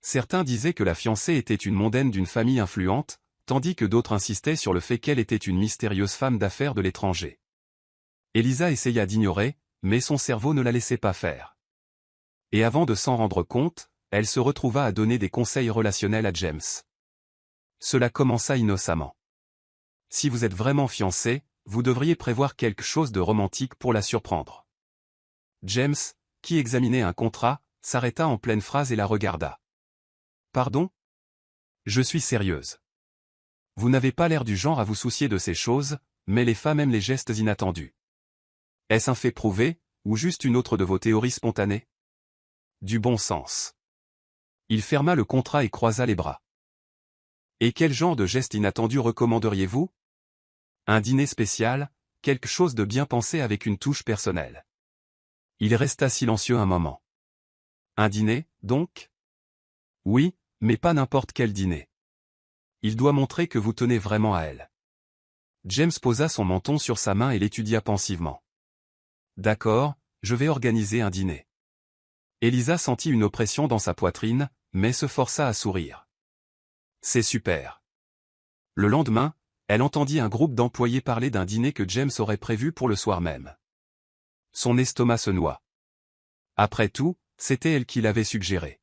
Certains disaient que la fiancée était une mondaine d'une famille influente, tandis que d'autres insistaient sur le fait qu'elle était une mystérieuse femme d'affaires de l'étranger. Elisa essaya d'ignorer, mais son cerveau ne la laissait pas faire. Et avant de s'en rendre compte, elle se retrouva à donner des conseils relationnels à James. Cela commença innocemment. Si vous êtes vraiment fiancé, vous devriez prévoir quelque chose de romantique pour la surprendre. James, qui examinait un contrat, s'arrêta en pleine phrase et la regarda. Pardon? Je suis sérieuse. Vous n'avez pas l'air du genre à vous soucier de ces choses, mais les femmes aiment les gestes inattendus. Est-ce un fait prouvé, ou juste une autre de vos théories spontanées? Du bon sens. Il ferma le contrat et croisa les bras. Et quel genre de geste inattendu recommanderiez-vous? Un dîner spécial, quelque chose de bien pensé avec une touche personnelle. Il resta silencieux un moment. Un dîner, donc? Oui, mais pas n'importe quel dîner. Il doit montrer que vous tenez vraiment à elle. James posa son menton sur sa main et l'étudia pensivement. D'accord, je vais organiser un dîner. Elisa sentit une oppression dans sa poitrine, mais se força à sourire. C'est super. Le lendemain, elle entendit un groupe d'employés parler d'un dîner que James aurait prévu pour le soir même. Son estomac se noua. Après tout, c'était elle qui l'avait suggéré.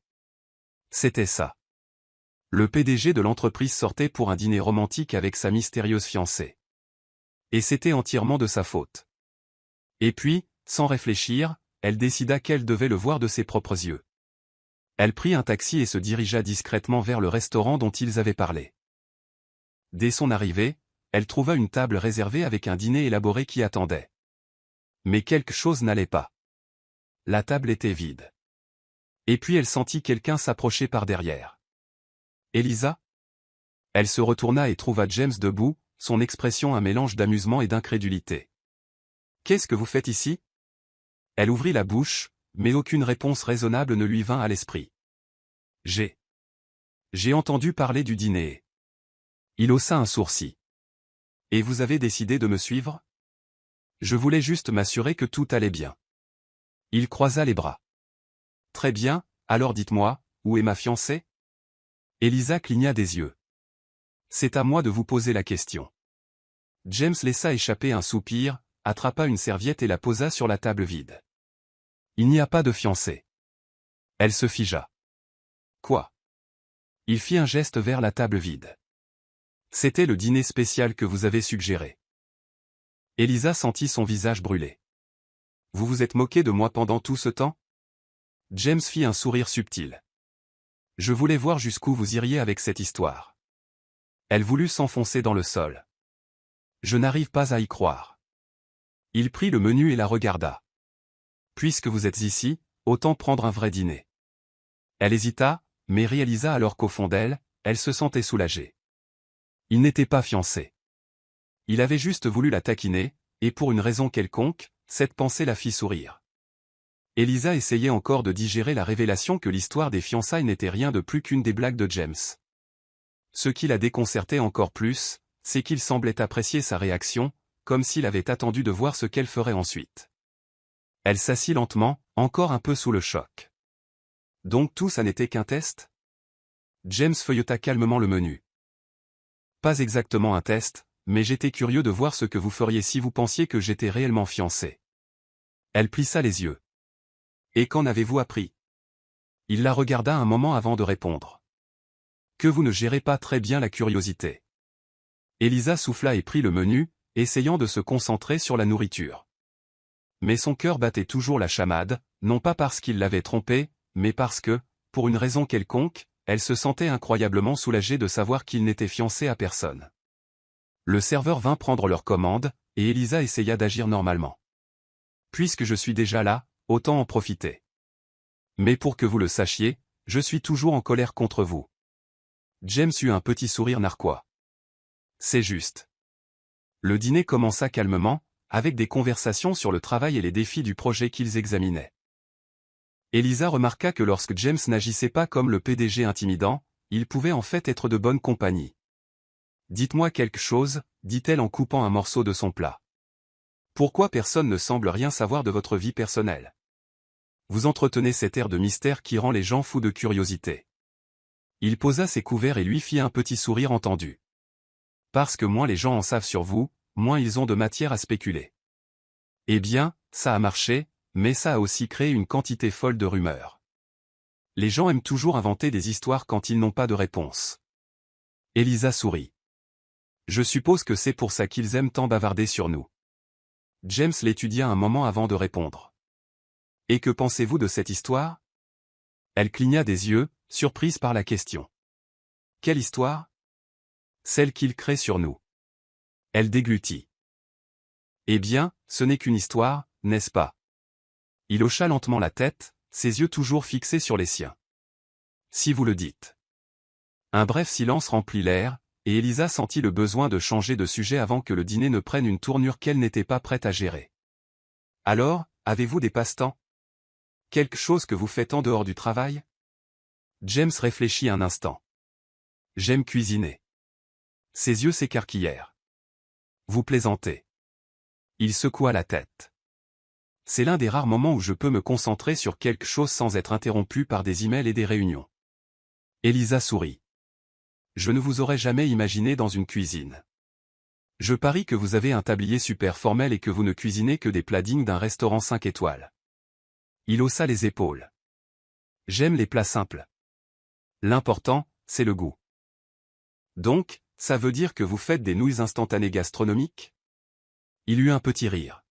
C'était ça. Le PDG de l'entreprise sortait pour un dîner romantique avec sa mystérieuse fiancée. Et c'était entièrement de sa faute. Et puis, sans réfléchir, elle décida qu'elle devait le voir de ses propres yeux. Elle prit un taxi et se dirigea discrètement vers le restaurant dont ils avaient parlé. Dès son arrivée, elle trouva une table réservée avec un dîner élaboré qui attendait. Mais quelque chose n'allait pas. La table était vide. Et puis elle sentit quelqu'un s'approcher par derrière. Elisa? Elle se retourna et trouva James debout, son expression un mélange d'amusement et d'incrédulité. Qu'est-ce que vous faites ici? Elle ouvrit la bouche, mais aucune réponse raisonnable ne lui vint à l'esprit. J'ai entendu parler du dîner. Il haussa un sourcil. Et vous avez décidé de me suivre? Je voulais juste m'assurer que tout allait bien. Il croisa les bras. Très bien, alors dites-moi, où est ma fiancée? Elisa cligna des yeux. C'est à moi de vous poser la question. James laissa échapper un soupir, attrapa une serviette et la posa sur la table vide. Il n'y a pas de fiancée. Elle se figea. Quoi? Il fit un geste vers la table vide. C'était le dîner spécial que vous avez suggéré. Elisa sentit son visage brûler. Vous vous êtes moqué de moi pendant tout ce temps? James fit un sourire subtil. Je voulais voir jusqu'où vous iriez avec cette histoire. Elle voulut s'enfoncer dans le sol. Je n'arrive pas à y croire. Il prit le menu et la regarda. Puisque vous êtes ici, autant prendre un vrai dîner. Elle hésita, mais réalisa alors qu'au fond d'elle, elle se sentait soulagée. Il n'était pas fiancé. Il avait juste voulu la taquiner, et pour une raison quelconque, cette pensée la fit sourire. Elisa essayait encore de digérer la révélation que l'histoire des fiançailles n'était rien de plus qu'une des blagues de James. Ce qui la déconcertait encore plus, c'est qu'il semblait apprécier sa réaction, comme s'il avait attendu de voir ce qu'elle ferait ensuite. Elle s'assit lentement, encore un peu sous le choc. Donc tout ça n'était qu'un test? James feuilleta calmement le menu. Pas exactement un test, mais j'étais curieux de voir ce que vous feriez si vous pensiez que j'étais réellement fiancé. Elle plissa les yeux. Et qu'en avez-vous appris? Il la regarda un moment avant de répondre. Que vous ne gérez pas très bien la curiosité. Elisa souffla et prit le menu, essayant de se concentrer sur la nourriture. Mais son cœur battait toujours la chamade, non pas parce qu'il l'avait trompée, mais parce que, pour une raison quelconque, elle se sentait incroyablement soulagée de savoir qu'il n'était fiancé à personne. Le serveur vint prendre leur commande, et Elisa essaya d'agir normalement. Puisque je suis déjà là, autant en profiter. Mais pour que vous le sachiez, je suis toujours en colère contre vous. James eut un petit sourire narquois. C'est juste. Le dîner commença calmement, avec des conversations sur le travail et les défis du projet qu'ils examinaient. Elisa remarqua que lorsque James n'agissait pas comme le PDG intimidant, il pouvait en fait être de bonne compagnie. Dites-moi quelque chose, dit-elle en coupant un morceau de son plat. Pourquoi personne ne semble rien savoir de votre vie personnelle? Vous entretenez cet air de mystère qui rend les gens fous de curiosité. Il posa ses couverts et lui fit un petit sourire entendu. Parce que moins les gens en savent sur vous, moins ils ont de matière à spéculer. Eh bien, ça a marché, mais ça a aussi créé une quantité folle de rumeurs. Les gens aiment toujours inventer des histoires quand ils n'ont pas de réponse. Elisa sourit. Je suppose que c'est pour ça qu'ils aiment tant bavarder sur nous. James l'étudia un moment avant de répondre. Et que pensez-vous de cette histoire? Elle cligna des yeux, surprise par la question. Quelle histoire? Celle qu'il crée sur nous. Elle déglutit. Eh bien, ce n'est qu'une histoire, n'est-ce pas? Il hocha lentement la tête, ses yeux toujours fixés sur les siens. Si vous le dites. Un bref silence remplit l'air, et Elisa sentit le besoin de changer de sujet avant que le dîner ne prenne une tournure qu'elle n'était pas prête à gérer. Alors, avez-vous des passe-temps? Quelque chose que vous faites en dehors du travail? James réfléchit un instant. J'aime cuisiner. Ses yeux s'écarquillèrent. Vous plaisantez. Il secoua la tête. C'est l'un des rares moments où je peux me concentrer sur quelque chose sans être interrompu par des emails et des réunions. Elisa sourit. Je ne vous aurais jamais imaginé dans une cuisine. Je parie que vous avez un tablier super formel et que vous ne cuisinez que des plats dignes d'un restaurant 5 étoiles. Il haussa les épaules. J'aime les plats simples. L'important, c'est le goût. Donc, ça veut dire que vous faites des nouilles instantanées gastronomiques? Il eut un petit rire.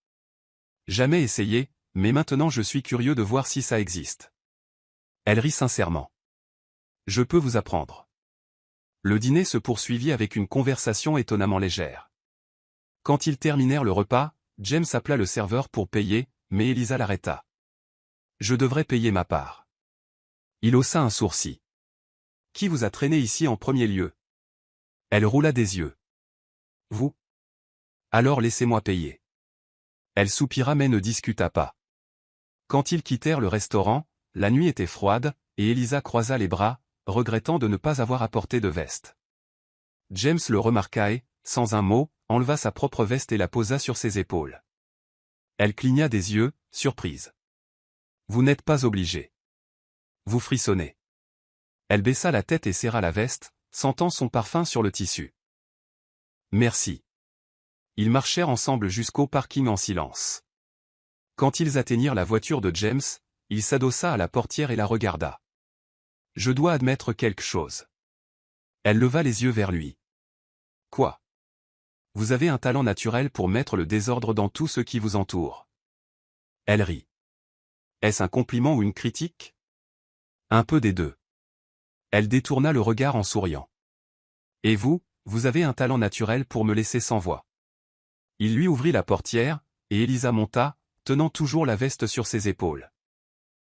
Jamais essayé, mais maintenant je suis curieux de voir si ça existe. Elle rit sincèrement. Je peux vous apprendre. Le dîner se poursuivit avec une conversation étonnamment légère. Quand ils terminèrent le repas, James appela le serveur pour payer, mais Elisa l'arrêta. « Je devrais payer ma part. » Il haussa un sourcil. « Qui vous a traîné ici en premier lieu ?» Elle roula des yeux. « Vous ? Alors laissez-moi payer. » Elle soupira mais ne discuta pas. Quand ils quittèrent le restaurant, la nuit était froide, et Elisa croisa les bras, regrettant de ne pas avoir apporté de veste. James le remarqua et, sans un mot, enleva sa propre veste et la posa sur ses épaules. Elle cligna des yeux, surprise. « Vous n'êtes pas obligé. Vous frissonnez. » Elle baissa la tête et serra la veste, sentant son parfum sur le tissu. « Merci. » Ils marchèrent ensemble jusqu'au parking en silence. Quand ils atteignirent la voiture de James, il s'adossa à la portière et la regarda. « Je dois admettre quelque chose. » Elle leva les yeux vers lui. « Quoi ? Vous avez un talent naturel pour mettre le désordre dans tout ce qui vous entoure. » Elle rit. « Est-ce un compliment ou une critique ? » Un peu des deux. Elle détourna le regard en souriant. « Et vous, vous avez un talent naturel pour me laisser sans voix. » Il lui ouvrit la portière, et Elisa monta, tenant toujours la veste sur ses épaules.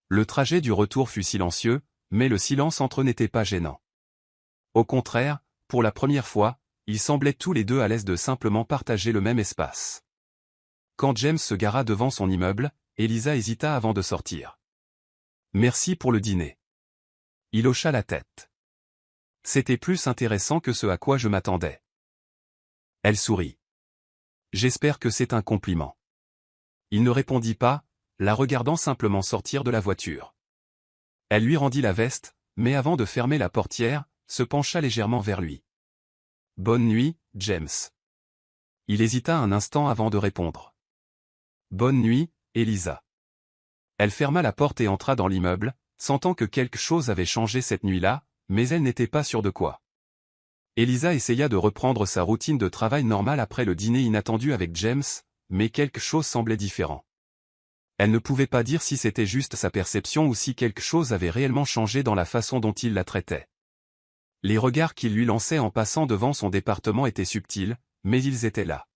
Le trajet du retour fut silencieux, mais le silence entre eux n'était pas gênant. Au contraire, pour la première fois, ils semblaient tous les deux à l'aise de simplement partager le même espace. Quand James se gara devant son immeuble, Elisa hésita avant de sortir. « Merci pour le dîner. » Il hocha la tête. « C'était plus intéressant que ce à quoi je m'attendais. » Elle sourit. « J'espère que c'est un compliment. » Il ne répondit pas, la regardant simplement sortir de la voiture. Elle lui rendit la veste, mais avant de fermer la portière, se pencha légèrement vers lui. « Bonne nuit, James. » Il hésita un instant avant de répondre. « Bonne nuit, Elisa. » Elle ferma la porte et entra dans l'immeuble, sentant que quelque chose avait changé cette nuit-là, mais elle n'était pas sûre de quoi. Elisa essaya de reprendre sa routine de travail normale après le dîner inattendu avec James, mais quelque chose semblait différent. Elle ne pouvait pas dire si c'était juste sa perception ou si quelque chose avait réellement changé dans la façon dont il la traitait. Les regards qu'il lui lançait en passant devant son département étaient subtils, mais ils étaient là.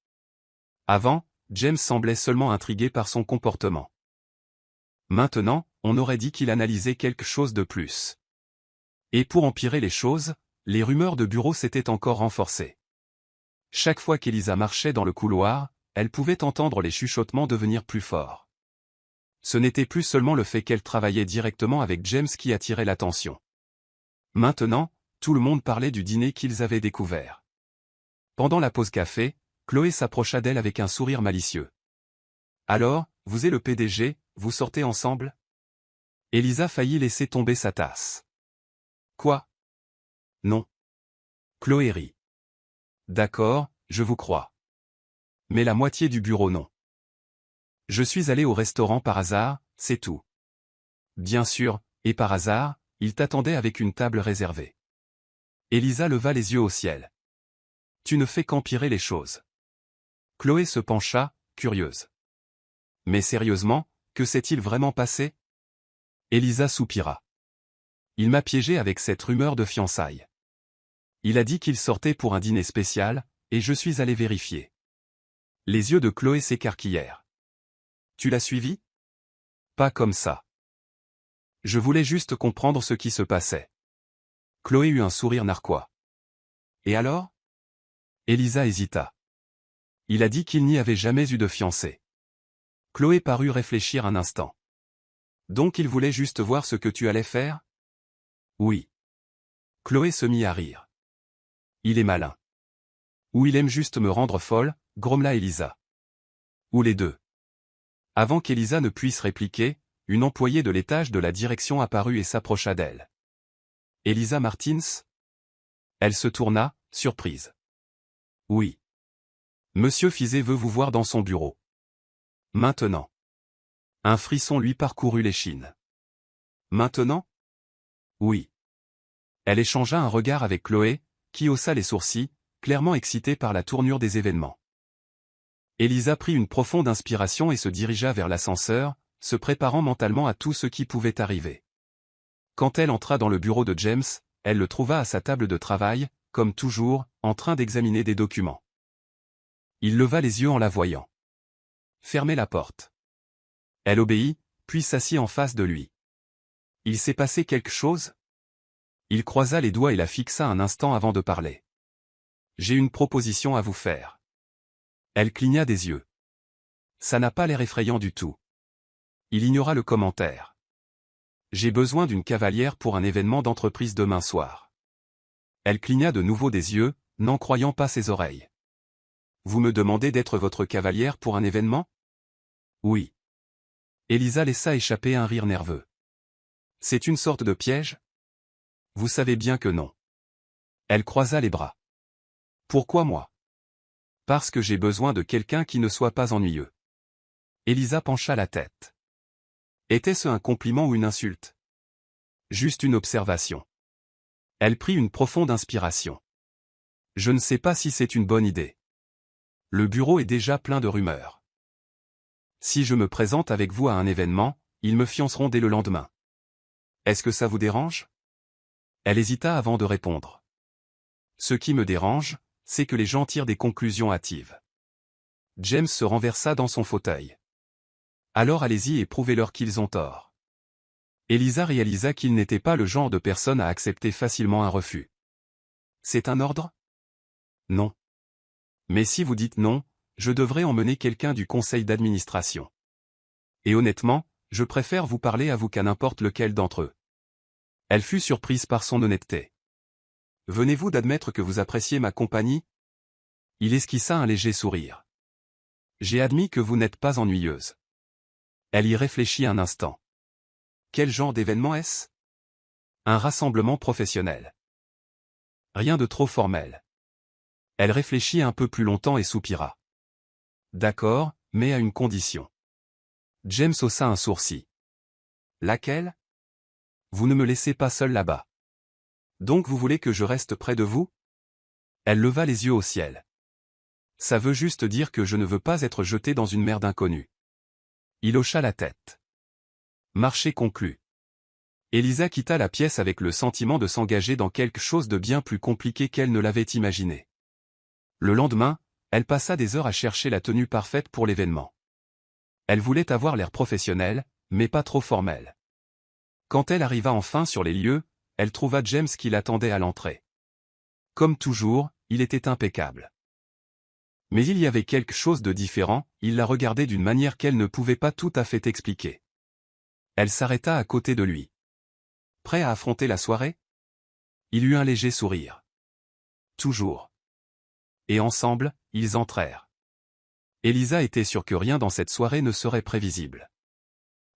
Avant, James semblait seulement intrigué par son comportement. Maintenant, on aurait dit qu'il analysait quelque chose de plus. Et pour empirer les choses, les rumeurs de bureau s'étaient encore renforcées. Chaque fois qu'Elisa marchait dans le couloir, elle pouvait entendre les chuchotements devenir plus forts. Ce n'était plus seulement le fait qu'elle travaillait directement avec James qui attirait l'attention. Maintenant, tout le monde parlait du dîner qu'ils avaient découvert. Pendant la pause café, Chloé s'approcha d'elle avec un sourire malicieux. « Alors, vous et le PDG, vous sortez ensemble ?» Elisa faillit laisser tomber sa tasse. « Quoi ? Non. » Chloé rit. « D'accord, je vous crois. Mais la moitié du bureau non. Je suis allé au restaurant par hasard, c'est tout. » Bien sûr, et par hasard, il t'attendait avec une table réservée. Elisa leva les yeux au ciel. « Tu ne fais qu'empirer les choses. » Chloé se pencha, curieuse. « Mais sérieusement, que s'est-il vraiment passé ?» Elisa soupira. « Il m'a piégé avec cette rumeur de fiançailles. Il a dit qu'il sortait pour un dîner spécial, et je suis allé vérifier. » Les yeux de Chloé s'écarquillèrent. « Tu l'as suivi ? » Pas comme ça. Je voulais juste comprendre ce qui se passait. Chloé eut un sourire narquois. « Et alors ?» Elisa hésita. « Il a dit qu'il n'y avait jamais eu de fiancé. » Chloé parut réfléchir un instant. « Donc il voulait juste voir ce que tu allais faire ? » Oui. Chloé se mit à rire. « Il est malin. Ou il aime juste me rendre folle, » grommela Elisa. « Ou les deux. » Avant qu'Elisa ne puisse répliquer, une employée de l'étage de la direction apparut et s'approcha d'elle. « Elisa Martins ?» Elle se tourna, surprise. « Oui. Monsieur Fizet veut vous voir dans son bureau. » Maintenant. Un frisson lui parcourut l'échine. « Maintenant ? » Oui. Elle échangea un regard avec Chloé, qui haussa les sourcils, clairement excitée par la tournure des événements. Elisa prit une profonde inspiration et se dirigea vers l'ascenseur, se préparant mentalement à tout ce qui pouvait arriver. Quand elle entra dans le bureau de James, elle le trouva à sa table de travail, comme toujours, en train d'examiner des documents. Il leva les yeux en la voyant. Fermez la porte. Elle obéit, puis s'assit en face de lui. Il s'est passé quelque chose? Il croisa les doigts et la fixa un instant avant de parler. J'ai une proposition à vous faire. Elle cligna des yeux. Ça n'a pas l'air effrayant du tout. Il ignora le commentaire. J'ai besoin d'une cavalière pour un événement d'entreprise demain soir. Elle cligna de nouveau des yeux, n'en croyant pas ses oreilles. Vous me demandez d'être votre cavalière pour un événement? Oui. Elisa laissa échapper un rire nerveux. C'est une sorte de piège? Vous savez bien que non. Elle croisa les bras. Pourquoi moi? Parce que j'ai besoin de quelqu'un qui ne soit pas ennuyeux. Elisa pencha la tête. Était-ce un compliment ou une insulte? Juste une observation. Elle prit une profonde inspiration. Je ne sais pas si c'est une bonne idée. Le bureau est déjà plein de rumeurs. Si je me présente avec vous à un événement, ils me fianceront dès le lendemain. Est-ce que ça vous dérange? Elle hésita avant de répondre. Ce qui me dérange, c'est que les gens tirent des conclusions hâtives. James se renversa dans son fauteuil. Alors allez-y et prouvez-leur qu'ils ont tort. Elisa réalisa qu'il n'était pas le genre de personne à accepter facilement un refus. C'est un ordre? Non. Mais si vous dites non, je devrais emmener quelqu'un du conseil d'administration. Et honnêtement, je préfère vous parler à vous qu'à n'importe lequel d'entre eux. Elle fut surprise par son honnêteté. Venez-vous d'admettre que vous appréciez ma compagnie? Il esquissa un léger sourire. J'ai admis que vous n'êtes pas ennuyeuse. Elle y réfléchit un instant. Quel genre d'événement est-ce? Un rassemblement professionnel. Rien de trop formel. Elle réfléchit un peu plus longtemps et soupira. D'accord, mais à une condition. James haussa un sourcil. Laquelle? Vous ne me laissez pas seul là-bas. Donc vous voulez que je reste près de vous? Elle leva les yeux au ciel. Ça veut juste dire que je ne veux pas être jeté dans une mer d'inconnus. Il hocha la tête. Marché conclu. Elisa quitta la pièce avec le sentiment de s'engager dans quelque chose de bien plus compliqué qu'elle ne l'avait imaginé. Le lendemain, elle passa des heures à chercher la tenue parfaite pour l'événement. Elle voulait avoir l'air professionnel, mais pas trop formel. Quand elle arriva enfin sur les lieux, elle trouva James qui l'attendait à l'entrée. Comme toujours, il était impeccable. Mais il y avait quelque chose de différent, il la regardait d'une manière qu'elle ne pouvait pas tout à fait expliquer. Elle s'arrêta à côté de lui. Prêt à affronter la soirée? Il eut un léger sourire. Toujours. Et ensemble, ils entrèrent. Elisa était sûre que rien dans cette soirée ne serait prévisible.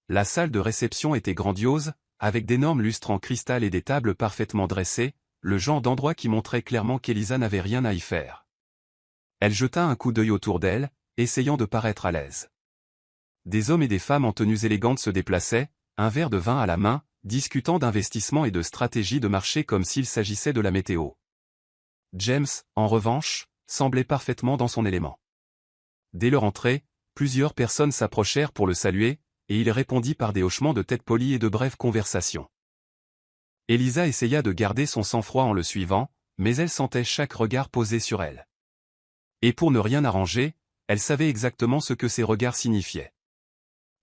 La salle de réception était grandiose, avec d'énormes lustres en cristal et des tables parfaitement dressées, le genre d'endroit qui montrait clairement qu'Elisa n'avait rien à y faire. Elle jeta un coup d'œil autour d'elle, essayant de paraître à l'aise. Des hommes et des femmes en tenues élégantes se déplaçaient, un verre de vin à la main, discutant d'investissement et de stratégie de marché comme s'il s'agissait de la météo. James, en revanche, semblait parfaitement dans son élément. Dès leur entrée, plusieurs personnes s'approchèrent pour le saluer, et il répondit par des hochements de tête polis et de brèves conversations. Elisa essaya de garder son sang-froid en le suivant, mais elle sentait chaque regard posé sur elle. Et pour ne rien arranger, elle savait exactement ce que ces regards signifiaient.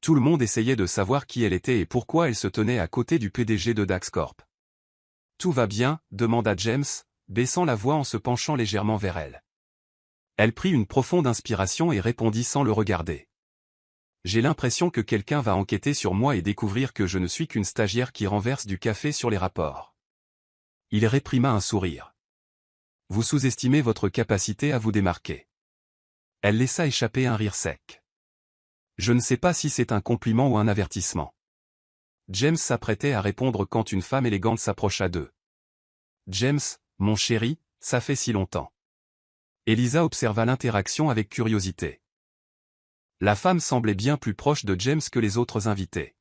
Tout le monde essayait de savoir qui elle était et pourquoi elle se tenait à côté du PDG de Dax Corp. Tout va bien, demanda James, baissant la voix en se penchant légèrement vers elle. Elle prit une profonde inspiration et répondit sans le regarder. J'ai l'impression que quelqu'un va enquêter sur moi et découvrir que je ne suis qu'une stagiaire qui renverse du café sur les rapports. Il réprima un sourire. Vous sous-estimez votre capacité à vous démarquer. Elle laissa échapper un rire sec. Je ne sais pas si c'est un compliment ou un avertissement. James s'apprêtait à répondre quand une femme élégante s'approcha d'eux. James, mon chéri, ça fait si longtemps. Elisa observa l'interaction avec curiosité. La femme semblait bien plus proche de James que les autres invités.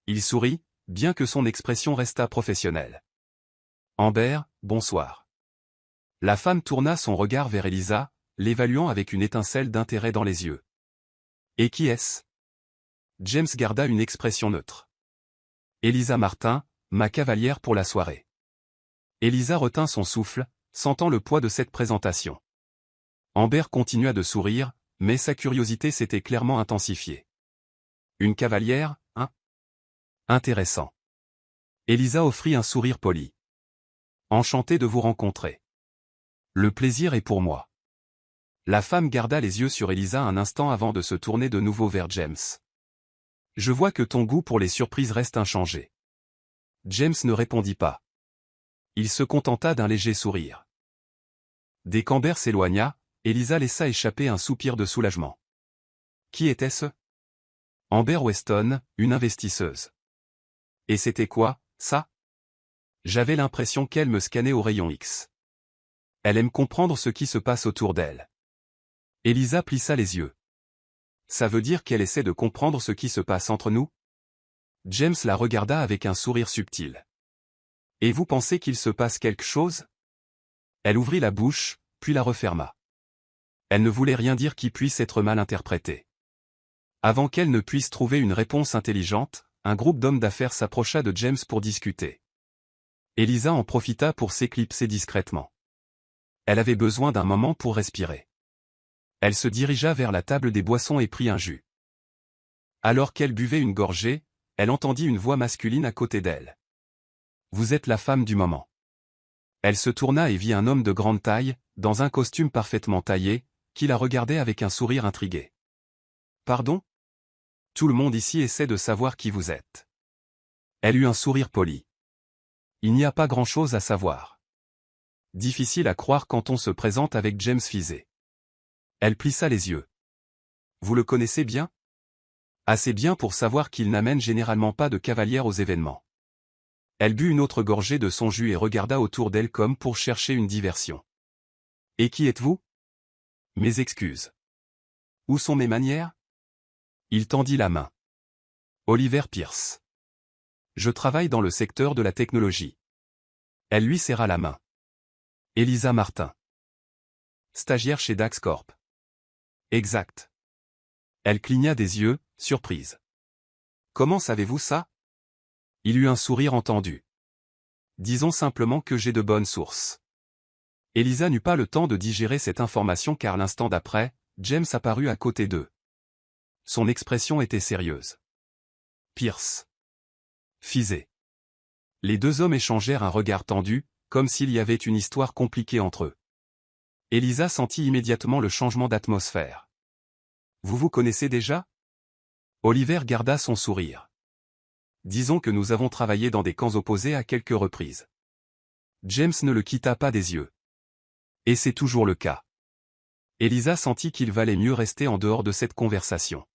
Il sourit, bien que son expression restât professionnelle. Amber, bonsoir. La femme tourna son regard vers Elisa, l'évaluant avec une étincelle d'intérêt dans les yeux. Et qui est-ce? James garda une expression neutre. Elisa Martin, ma cavalière pour la soirée. Elisa retint son souffle, sentant le poids de cette présentation. Amber continua de sourire, mais sa curiosité s'était clairement intensifiée. Une cavalière, hein? Intéressant. Elisa offrit un sourire poli. Enchanté de vous rencontrer. Le plaisir est pour moi. La femme garda les yeux sur Elisa un instant avant de se tourner de nouveau vers James. Je vois que ton goût pour les surprises reste inchangé. James ne répondit pas. Il se contenta d'un léger sourire. Dès qu'Amber s'éloigna, Elisa laissa échapper un soupir de soulagement. Qui était-ce? Amber Weston, une investisseuse. Et c'était quoi, ça? J'avais l'impression qu'elle me scannait au rayon X. Elle aime comprendre ce qui se passe autour d'elle. Elisa plissa les yeux. Ça veut dire qu'elle essaie de comprendre ce qui se passe entre nous? James la regarda avec un sourire subtil. Et vous pensez qu'il se passe quelque chose? Elle ouvrit la bouche, puis la referma. Elle ne voulait rien dire qui puisse être mal interprété. Avant qu'elle ne puisse trouver une réponse intelligente, un groupe d'hommes d'affaires s'approcha de James pour discuter. Elisa en profita pour s'éclipser discrètement. Elle avait besoin d'un moment pour respirer. Elle se dirigea vers la table des boissons et prit un jus. Alors qu'elle buvait une gorgée, elle entendit une voix masculine à côté d'elle. Vous êtes la femme du moment. Elle se tourna et vit un homme de grande taille, dans un costume parfaitement taillé, qui la regardait avec un sourire intrigué. Pardon? Tout le monde ici essaie de savoir qui vous êtes. Elle eut un sourire poli. Il n'y a pas grand-chose à savoir. Difficile à croire quand on se présente avec James Fizet. Elle plissa les yeux. Vous le connaissez bien? Assez bien pour savoir qu'il n'amène généralement pas de cavalière aux événements. Elle but une autre gorgée de son jus et regarda autour d'elle comme pour chercher une diversion. Et qui êtes-vous? Mes excuses. Où sont mes manières? Il tendit la main. Oliver Pierce. Je travaille dans le secteur de la technologie. Elle lui serra la main. Elisa Martin. Stagiaire chez Dax Corp. Exact. Elle cligna des yeux, surprise. Comment savez-vous ça? Il eut un sourire entendu. Disons simplement que j'ai de bonnes sources. Elisa n'eut pas le temps de digérer cette information car l'instant d'après, James apparut à côté d'eux. Son expression était sérieuse. Pierce. Fizet. Les deux hommes échangèrent un regard tendu, comme s'il y avait une histoire compliquée entre eux. Elisa sentit immédiatement le changement d'atmosphère. Vous vous connaissez déjà? Oliver garda son sourire. Disons que nous avons travaillé dans des camps opposés à quelques reprises. James ne le quitta pas des yeux. Et c'est toujours le cas. Elisa sentit qu'il valait mieux rester en dehors de cette conversation.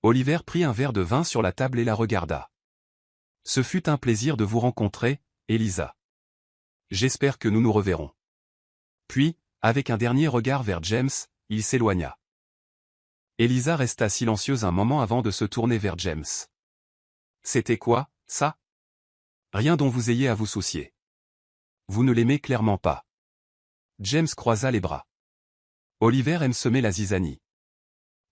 Oliver prit un verre de vin sur la table et la regarda. Ce fut un plaisir de vous rencontrer, Elisa. J'espère que nous nous reverrons. Puis, avec un dernier regard vers James, il s'éloigna. Elisa resta silencieuse un moment avant de se tourner vers James. C'était quoi, ça? Rien dont vous ayez à vous soucier. Vous ne l'aimez clairement pas. James croisa les bras. Oliver aime semer la zizanie.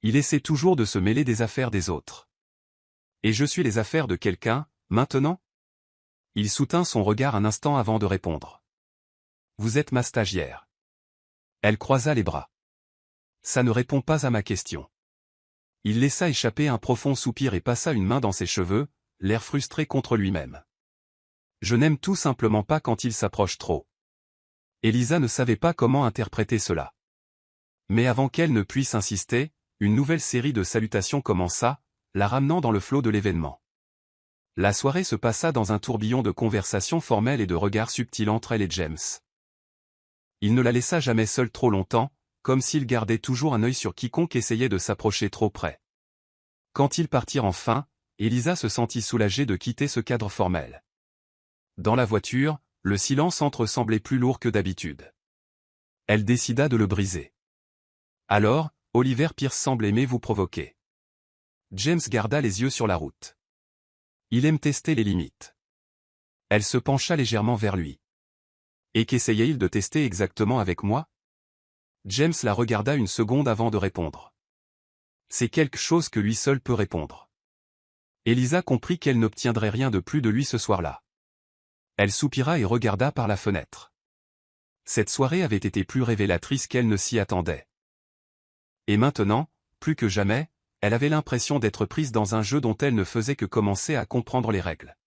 Il essaie toujours de se mêler des affaires des autres. Et je suis les affaires de quelqu'un, maintenant? Il soutint son regard un instant avant de répondre. Vous êtes ma stagiaire. Elle croisa les bras. Ça ne répond pas à ma question. Il laissa échapper un profond soupir et passa une main dans ses cheveux, l'air frustré contre lui-même. Je n'aime tout simplement pas quand il s'approche trop. Elisa ne savait pas comment interpréter cela. Mais avant qu'elle ne puisse insister, une nouvelle série de salutations commença, la ramenant dans le flot de l'événement. La soirée se passa dans un tourbillon de conversations formelles et de regards subtils entre elle et James. Il ne la laissa jamais seule trop longtemps, comme s'il gardait toujours un œil sur quiconque essayait de s'approcher trop près. Quand ils partirent enfin, Elisa se sentit soulagée de quitter ce cadre formel. Dans la voiture, le silence entre semblait plus lourd que d'habitude. Elle décida de le briser. Alors, Oliver Pierce semble aimer vous provoquer. James garda les yeux sur la route. Il aime tester les limites. Elle se pencha légèrement vers lui. Et qu'essayait-il de tester exactement avec moi? James la regarda une seconde avant de répondre. C'est quelque chose que lui seul peut répondre. Elisa comprit qu'elle n'obtiendrait rien de plus de lui ce soir-là. Elle soupira et regarda par la fenêtre. Cette soirée avait été plus révélatrice qu'elle ne s'y attendait. Et maintenant, plus que jamais, elle avait l'impression d'être prise dans un jeu dont elle ne faisait que commencer à comprendre les règles.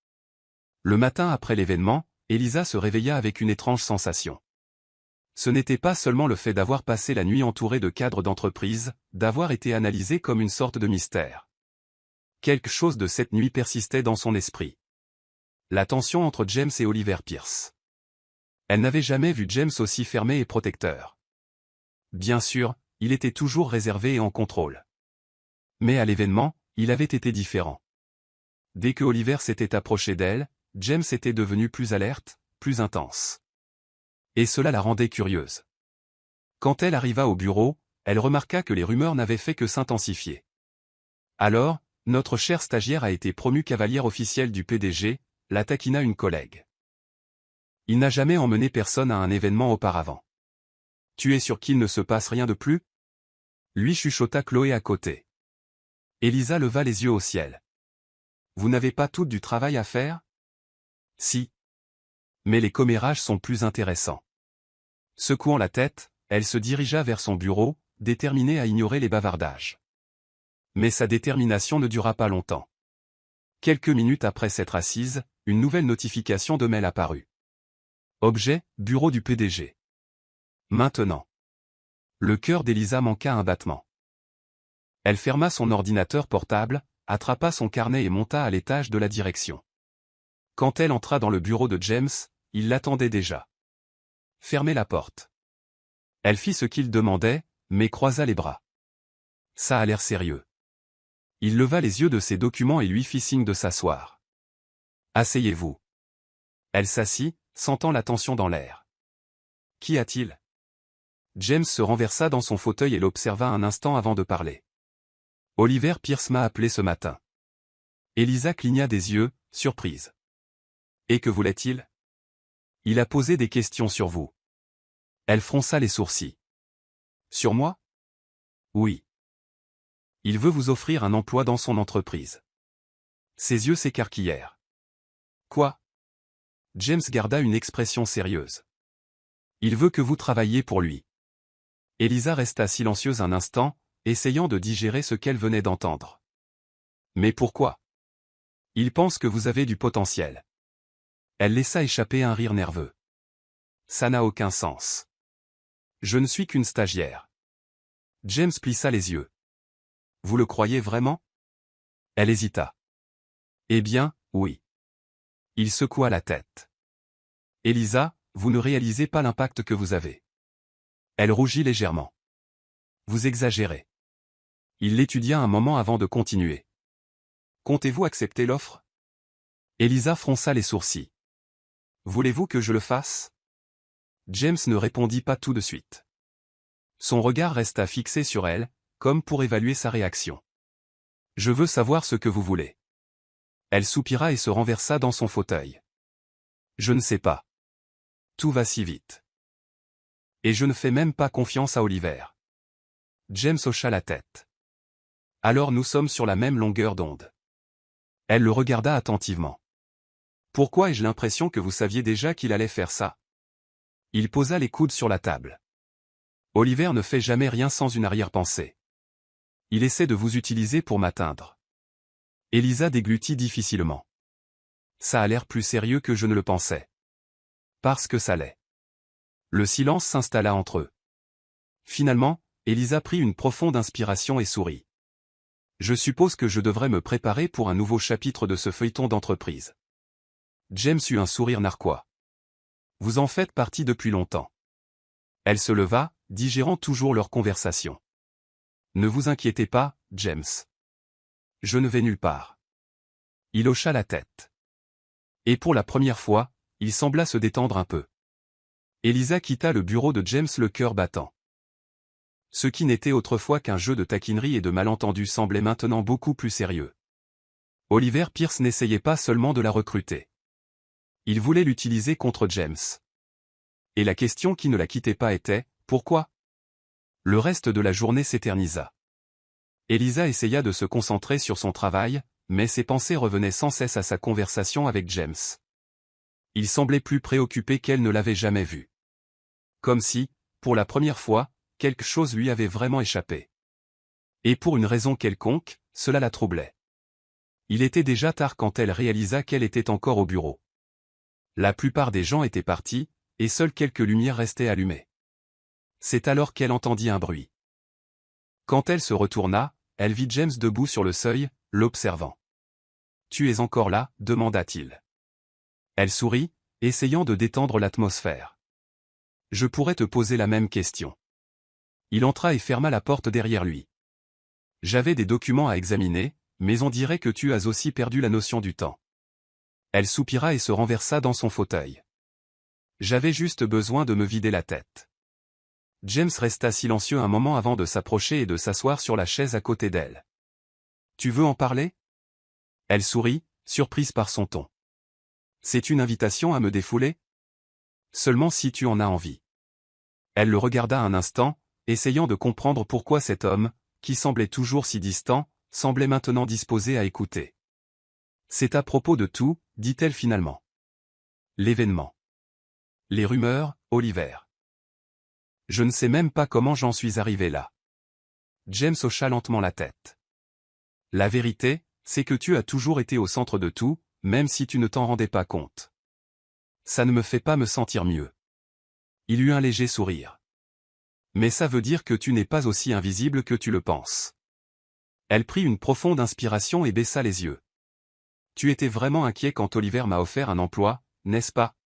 Le matin après l'événement, Elisa se réveilla avec une étrange sensation. Ce n'était pas seulement le fait d'avoir passé la nuit entourée de cadres d'entreprise, d'avoir été analysée comme une sorte de mystère. Quelque chose de cette nuit persistait dans son esprit. La tension entre James et Oliver Pierce. Elle n'avait jamais vu James aussi fermé et protecteur. Bien sûr, il était toujours réservé et en contrôle. Mais à l'événement, il avait été différent. Dès que Oliver s'était approché d'elle, James était devenu plus alerte, plus intense. Et cela la rendait curieuse. Quand elle arriva au bureau, elle remarqua que les rumeurs n'avaient fait que s'intensifier. Alors, notre chère stagiaire a été promue cavalière officielle du PDG, la taquina une collègue. Il n'a jamais emmené personne à un événement auparavant. Tu es sûr qu'il ne se passe rien de plus? Lui chuchota Chloé à côté. Elisa leva les yeux au ciel. Vous n'avez pas toutes du travail à faire? Si. Mais les commérages sont plus intéressants. Secouant la tête, elle se dirigea vers son bureau, déterminée à ignorer les bavardages. Mais sa détermination ne dura pas longtemps. Quelques minutes après s'être assise, une nouvelle notification de mail apparut. Objet, bureau du PDG. Maintenant. Le cœur d'Elisa manqua un battement. Elle ferma son ordinateur portable, attrapa son carnet et monta à l'étage de la direction. Quand elle entra dans le bureau de James, il l'attendait déjà. Fermez la porte. Elle fit ce qu'il demandait, mais croisa les bras. Ça a l'air sérieux. Il leva les yeux de ses documents et lui fit signe de s'asseoir. Asseyez-vous. Elle s'assit, sentant la tension dans l'air. Qu'y a-t-il? James se renversa dans son fauteuil et l'observa un instant avant de parler. Oliver Pierce m'a appelé ce matin. Elisa cligna des yeux, surprise. Et que voulait-il? Il a posé des questions sur vous. Elle fronça les sourcils. Sur moi? Oui. Il veut vous offrir un emploi dans son entreprise. Ses yeux s'écarquillèrent. Quoi? James garda une expression sérieuse. Il veut que vous travailliez pour lui. Elisa resta silencieuse un instant, essayant de digérer ce qu'elle venait d'entendre. Mais pourquoi? Il pense que vous avez du potentiel. Elle laissa échapper un rire nerveux. Ça n'a aucun sens. Je ne suis qu'une stagiaire. James plissa les yeux. Vous le croyez vraiment? Elle hésita. Eh bien, oui. Il secoua la tête. Elisa, vous ne réalisez pas l'impact que vous avez. Elle rougit légèrement. Vous exagérez. Il l'étudia un moment avant de continuer. Comptez-vous accepter l'offre? Elisa fronça les sourcils. Voulez-vous que je le fasse? James ne répondit pas tout de suite. Son regard resta fixé sur elle, comme pour évaluer sa réaction. Je veux savoir ce que vous voulez. Elle soupira et se renversa dans son fauteuil. Je ne sais pas. Tout va si vite. Et je ne fais même pas confiance à Oliver. James hocha la tête. Alors nous sommes sur la même longueur d'onde. Elle le regarda attentivement. Pourquoi ai-je l'impression que vous saviez déjà qu'il allait faire ça? Il posa les coudes sur la table. Oliver ne fait jamais rien sans une arrière-pensée. Il essaie de vous utiliser pour m'atteindre. Elisa déglutit difficilement. Ça a l'air plus sérieux que je ne le pensais. Parce que ça l'est. Le silence s'installa entre eux. Finalement, Elisa prit une profonde inspiration et sourit. Je suppose que je devrais me préparer pour un nouveau chapitre de ce feuilleton d'entreprise. James eut un sourire narquois. Vous en faites partie depuis longtemps. Elle se leva, digérant toujours leur conversation. Ne vous inquiétez pas, James. Je ne vais nulle part. Il hocha la tête. Et pour la première fois, il sembla se détendre un peu. Elisa quitta le bureau de James le cœur battant. Ce qui n'était autrefois qu'un jeu de taquinerie et de malentendus semblait maintenant beaucoup plus sérieux. Oliver Pierce n'essayait pas seulement de la recruter. Il voulait l'utiliser contre James. Et la question qui ne la quittait pas était, pourquoi? Le reste de la journée s'éternisa. Elisa essaya de se concentrer sur son travail, mais ses pensées revenaient sans cesse à sa conversation avec James. Il semblait plus préoccupé qu'elle ne l'avait jamais vu. Comme si, pour la première fois, quelque chose lui avait vraiment échappé. Et pour une raison quelconque, cela la troublait. Il était déjà tard quand elle réalisa qu'elle était encore au bureau. La plupart des gens étaient partis, et seules quelques lumières restaient allumées. C'est alors qu'elle entendit un bruit. Quand elle se retourna, elle vit James debout sur le seuil, l'observant. « Tu es encore là ?» demanda-t-il. Elle sourit, essayant de détendre l'atmosphère. « Je pourrais te poser la même question. » Il entra et ferma la porte derrière lui. « J'avais des documents à examiner, mais on dirait que tu as aussi perdu la notion du temps. » Elle soupira et se renversa dans son fauteuil. « J'avais juste besoin de me vider la tête. » James resta silencieux un moment avant de s'approcher et de s'asseoir sur la chaise à côté d'elle. « Tu veux en parler ?» Elle sourit, surprise par son ton. « C'est une invitation à me défouler ? Seulement si tu en as envie. » Elle le regarda un instant, essayant de comprendre pourquoi cet homme, qui semblait toujours si distant, semblait maintenant disposé à écouter. « C'est à propos de tout, » dit-elle finalement. « L'événement. Les rumeurs, Oliver. Je ne sais même pas comment j'en suis arrivé là. » James hocha lentement la tête. « La vérité, c'est que tu as toujours été au centre de tout, même si tu ne t'en rendais pas compte. Ça ne me fait pas me sentir mieux. » Il eut un léger sourire. « Mais ça veut dire que tu n'es pas aussi invisible que tu le penses. » Elle prit une profonde inspiration et baissa les yeux. « Tu étais vraiment inquiet quand Oliver m'a offert un emploi, n'est-ce pas ?»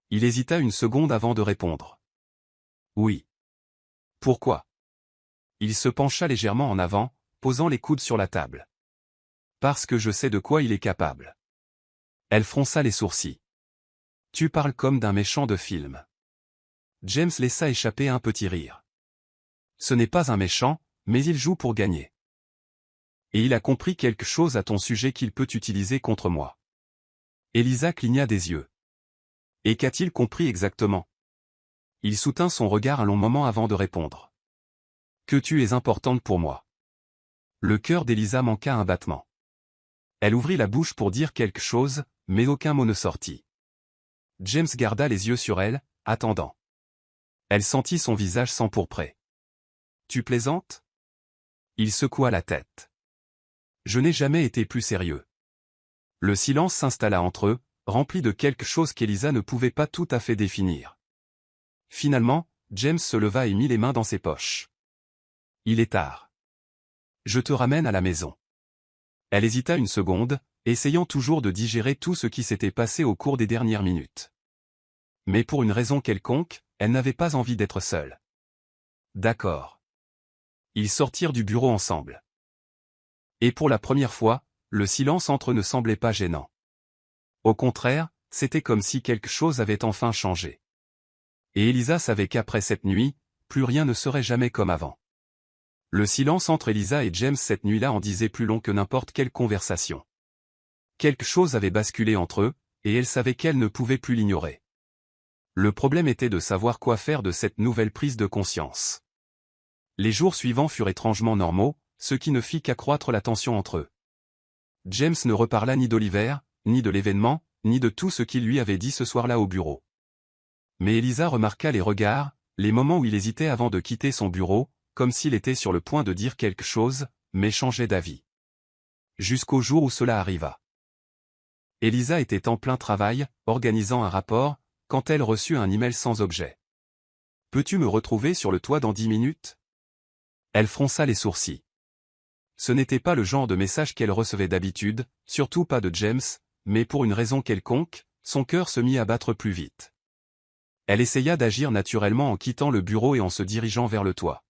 Il hésita une seconde avant de répondre. « Oui. » « Pourquoi ?» Il se pencha légèrement en avant, posant les coudes sur la table. « Parce que je sais de quoi il est capable. » Elle fronça les sourcils. « Tu parles comme d'un méchant de film. » James laissa échapper un petit rire. « Ce n'est pas un méchant, mais il joue pour gagner. Et il a compris quelque chose à ton sujet qu'il peut utiliser contre moi. » Elisa cligna des yeux. « Et qu'a-t-il compris exactement ?» Il soutint son regard un long moment avant de répondre. « Que tu es importante pour moi. » Le cœur d'Elisa manqua un battement. Elle ouvrit la bouche pour dire quelque chose, mais aucun mot ne sortit. James garda les yeux sur elle, attendant. Elle sentit son visage s'empourprer. « Tu plaisantes ?» Il secoua la tête. « Je n'ai jamais été plus sérieux. » Le silence s'installa entre eux, rempli de quelque chose qu'Elisa ne pouvait pas tout à fait définir. Finalement, James se leva et mit les mains dans ses poches. « Il est tard. Je te ramène à la maison. » Elle hésita une seconde, essayant toujours de digérer tout ce qui s'était passé au cours des dernières minutes. Mais pour une raison quelconque, elle n'avait pas envie d'être seule. D'accord. Ils sortirent du bureau ensemble. Et pour la première fois, le silence entre eux ne semblait pas gênant. Au contraire, c'était comme si quelque chose avait enfin changé. Et Elisa savait qu'après cette nuit, plus rien ne serait jamais comme avant. Le silence entre Elisa et James cette nuit-là en disait plus long que n'importe quelle conversation. Quelque chose avait basculé entre eux, et elle savait qu'elle ne pouvait plus l'ignorer. Le problème était de savoir quoi faire de cette nouvelle prise de conscience. Les jours suivants furent étrangement normaux, ce qui ne fit qu'accroître la tension entre eux. James ne reparla ni d'Oliver, ni de l'événement, ni de tout ce qu'il lui avait dit ce soir-là au bureau. Mais Elisa remarqua les regards, les moments où il hésitait avant de quitter son bureau, comme s'il était sur le point de dire quelque chose, mais changeait d'avis. Jusqu'au jour où cela arriva. Elisa était en plein travail, organisant un rapport, quand elle reçut un email sans objet. « Peux-tu me retrouver sur le toit dans 10 minutes ?» Elle fronça les sourcils. Ce n'était pas le genre de message qu'elle recevait d'habitude, surtout pas de James, mais pour une raison quelconque, son cœur se mit à battre plus vite. Elle essaya d'agir naturellement en quittant le bureau et en se dirigeant vers le toit.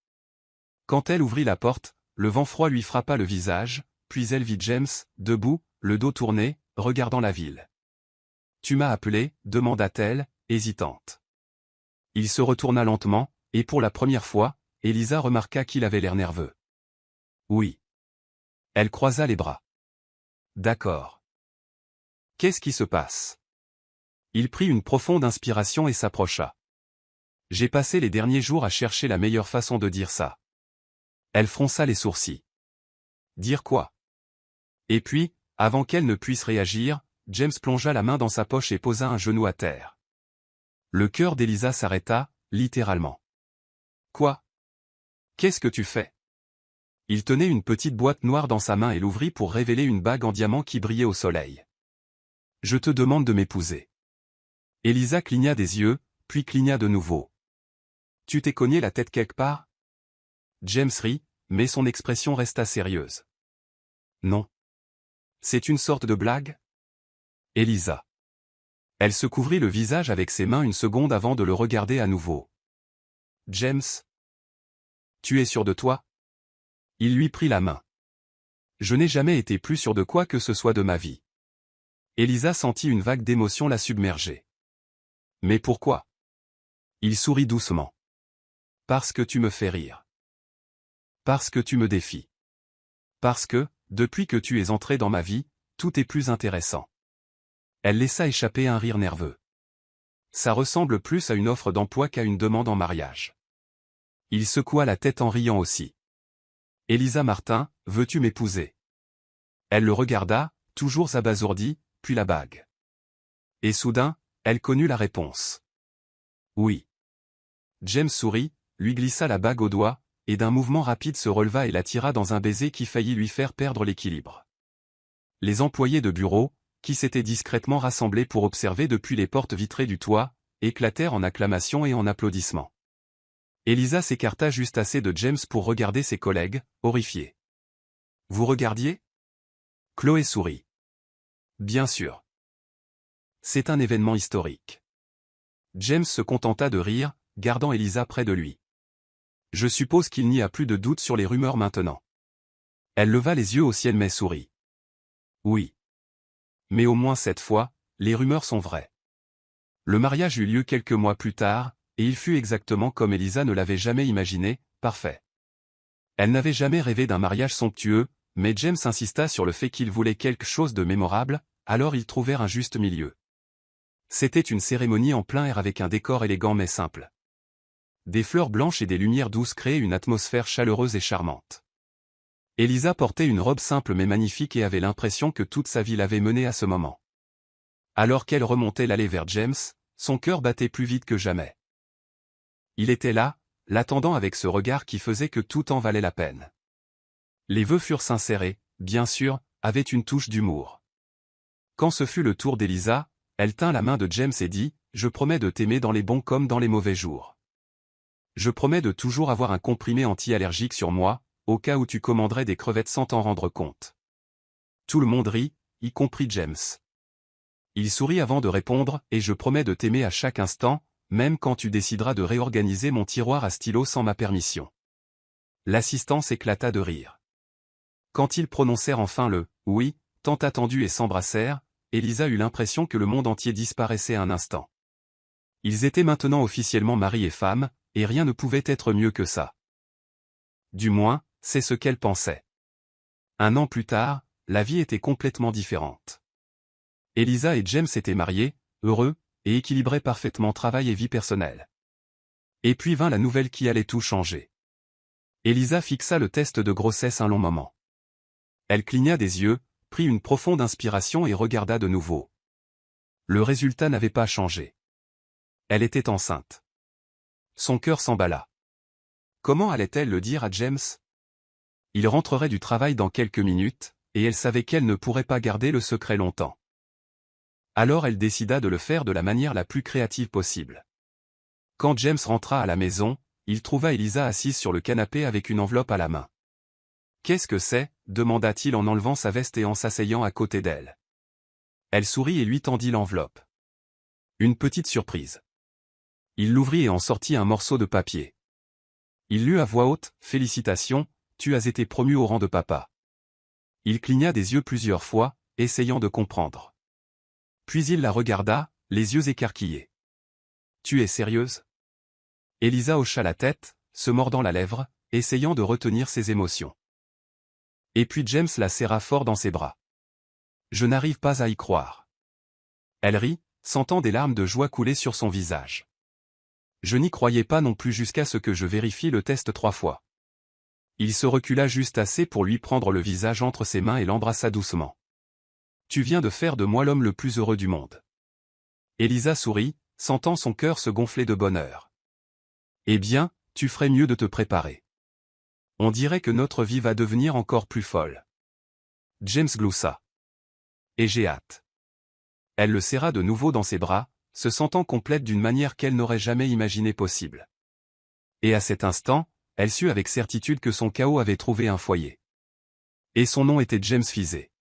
Quand elle ouvrit la porte, le vent froid lui frappa le visage, puis elle vit James, debout, le dos tourné, regardant la ville. « Tu m'as appelé ?» demanda-t-elle, hésitante. Il se retourna lentement, et pour la première fois, Elisa remarqua qu'il avait l'air nerveux. « Oui. » Elle croisa les bras. « D'accord. Qu'est-ce qui se passe ?» Il prit une profonde inspiration et s'approcha. « J'ai passé les derniers jours à chercher la meilleure façon de dire ça. » Elle fronça les sourcils. « Dire quoi ?» Et puis, avant qu'elle ne puisse réagir, James plongea la main dans sa poche et posa un genou à terre. Le cœur d'Elisa s'arrêta, littéralement. Quoi? Qu'est-ce que tu fais? Il tenait une petite boîte noire dans sa main et l'ouvrit pour révéler une bague en diamant qui brillait au soleil. Je te demande de m'épouser. Elisa cligna des yeux, puis cligna de nouveau. Tu t'es cogné la tête quelque part? James rit, mais son expression resta sérieuse. Non. C'est une sorte de blague? Elisa. Elle se couvrit le visage avec ses mains une seconde avant de le regarder à nouveau. James? Tu es sûr de toi? Il lui prit la main. Je n'ai jamais été plus sûr de quoi que ce soit de ma vie. Elisa sentit une vague d'émotion la submerger. Mais pourquoi? Il sourit doucement. Parce que tu me fais rire. Parce que tu me défies. Parce que, depuis que tu es entré dans ma vie, tout est plus intéressant. Elle laissa échapper un rire nerveux. Ça ressemble plus à une offre d'emploi qu'à une demande en mariage. Il secoua la tête en riant aussi. Elisa Martin, veux-tu m'épouser? Elle le regarda, toujours abasourdie, puis la bague. Et soudain, elle connut la réponse. Oui. James sourit, lui glissa la bague au doigt, et d'un mouvement rapide se releva et la tira dans un baiser qui faillit lui faire perdre l'équilibre. Les employés de bureau, qui s'étaient discrètement rassemblés pour observer depuis les portes vitrées du toit, éclatèrent en acclamations et en applaudissements. Elisa s'écarta juste assez de James pour regarder ses collègues, horrifiés. Vous regardiez? Chloé sourit. Bien sûr. C'est un événement historique. James se contenta de rire, gardant Elisa près de lui. Je suppose qu'il n'y a plus de doute sur les rumeurs maintenant. Elle leva les yeux au ciel mais sourit. Oui. Mais au moins cette fois, les rumeurs sont vraies. Le mariage eut lieu quelques mois plus tard, et il fut exactement comme Elisa ne l'avait jamais imaginé, parfait. Elle n'avait jamais rêvé d'un mariage somptueux, mais James insista sur le fait qu'il voulait quelque chose de mémorable, alors ils trouvèrent un juste milieu. C'était une cérémonie en plein air avec un décor élégant mais simple. Des fleurs blanches et des lumières douces créaient une atmosphère chaleureuse et charmante. Elisa portait une robe simple mais magnifique et avait l'impression que toute sa vie l'avait menée à ce moment. Alors qu'elle remontait l'allée vers James, son cœur battait plus vite que jamais. Il était là, l'attendant avec ce regard qui faisait que tout en valait la peine. Les vœux furent sincères et, bien sûr, avaient une touche d'humour. Quand ce fut le tour d'Elisa, elle tint la main de James et dit « Je promets de t'aimer dans les bons comme dans les mauvais jours. Je promets de toujours avoir un comprimé anti-allergique sur moi, au cas où tu commanderais des crevettes sans t'en rendre compte. » Tout le monde rit, y compris James. Il sourit avant de répondre « Et je promets de t'aimer à chaque instant, même quand tu décideras de réorganiser mon tiroir à stylo sans ma permission. » L'assistance éclata de rire. Quand ils prononcèrent enfin le « oui », tant attendu et s'embrassèrent, Elisa eut l'impression que le monde entier disparaissait un instant. Ils étaient maintenant officiellement mari et femme, et rien ne pouvait être mieux que ça. Du moins, c'est ce qu'elle pensait. Un an plus tard, la vie était complètement différente. Elisa et James étaient mariés, heureux, et équilibraient parfaitement travail et vie personnelle. Et puis vint la nouvelle qui allait tout changer. Elisa fixa le test de grossesse un long moment. Elle cligna des yeux, prit une profonde inspiration et regarda de nouveau. Le résultat n'avait pas changé. Elle était enceinte. Son cœur s'emballa. Comment allait-elle le dire à James? Il rentrerait du travail dans quelques minutes, et elle savait qu'elle ne pourrait pas garder le secret longtemps. Alors elle décida de le faire de la manière la plus créative possible. Quand James rentra à la maison, il trouva Elisa assise sur le canapé avec une enveloppe à la main. « Qu'est-ce que c'est » demanda-t-il en enlevant sa veste et en s'asseyant à côté d'elle. Elle sourit et lui tendit l'enveloppe. Une petite surprise. Il l'ouvrit et en sortit un morceau de papier. Il lut à voix haute « Félicitations, tu as été promu au rang de papa. » Il cligna des yeux plusieurs fois, essayant de comprendre. Puis il la regarda, les yeux écarquillés. « Tu es sérieuse ?» Elisa hocha la tête, se mordant la lèvre, essayant de retenir ses émotions. Et puis James la serra fort dans ses bras. « Je n'arrive pas à y croire. » Elle rit, sentant des larmes de joie couler sur son visage. « Je n'y croyais pas non plus jusqu'à ce que je vérifie le test 3 fois. » Il se recula juste assez pour lui prendre le visage entre ses mains et l'embrassa doucement. Tu viens de faire de moi l'homme le plus heureux du monde. Elisa sourit, sentant son cœur se gonfler de bonheur. Eh bien, tu ferais mieux de te préparer. On dirait que notre vie va devenir encore plus folle. James gloussa. Et j'ai hâte. Elle le serra de nouveau dans ses bras, se sentant complète d'une manière qu'elle n'aurait jamais imaginé possible. Et à cet instant, elle sut avec certitude que son chaos avait trouvé un foyer. Et son nom était James Fizet.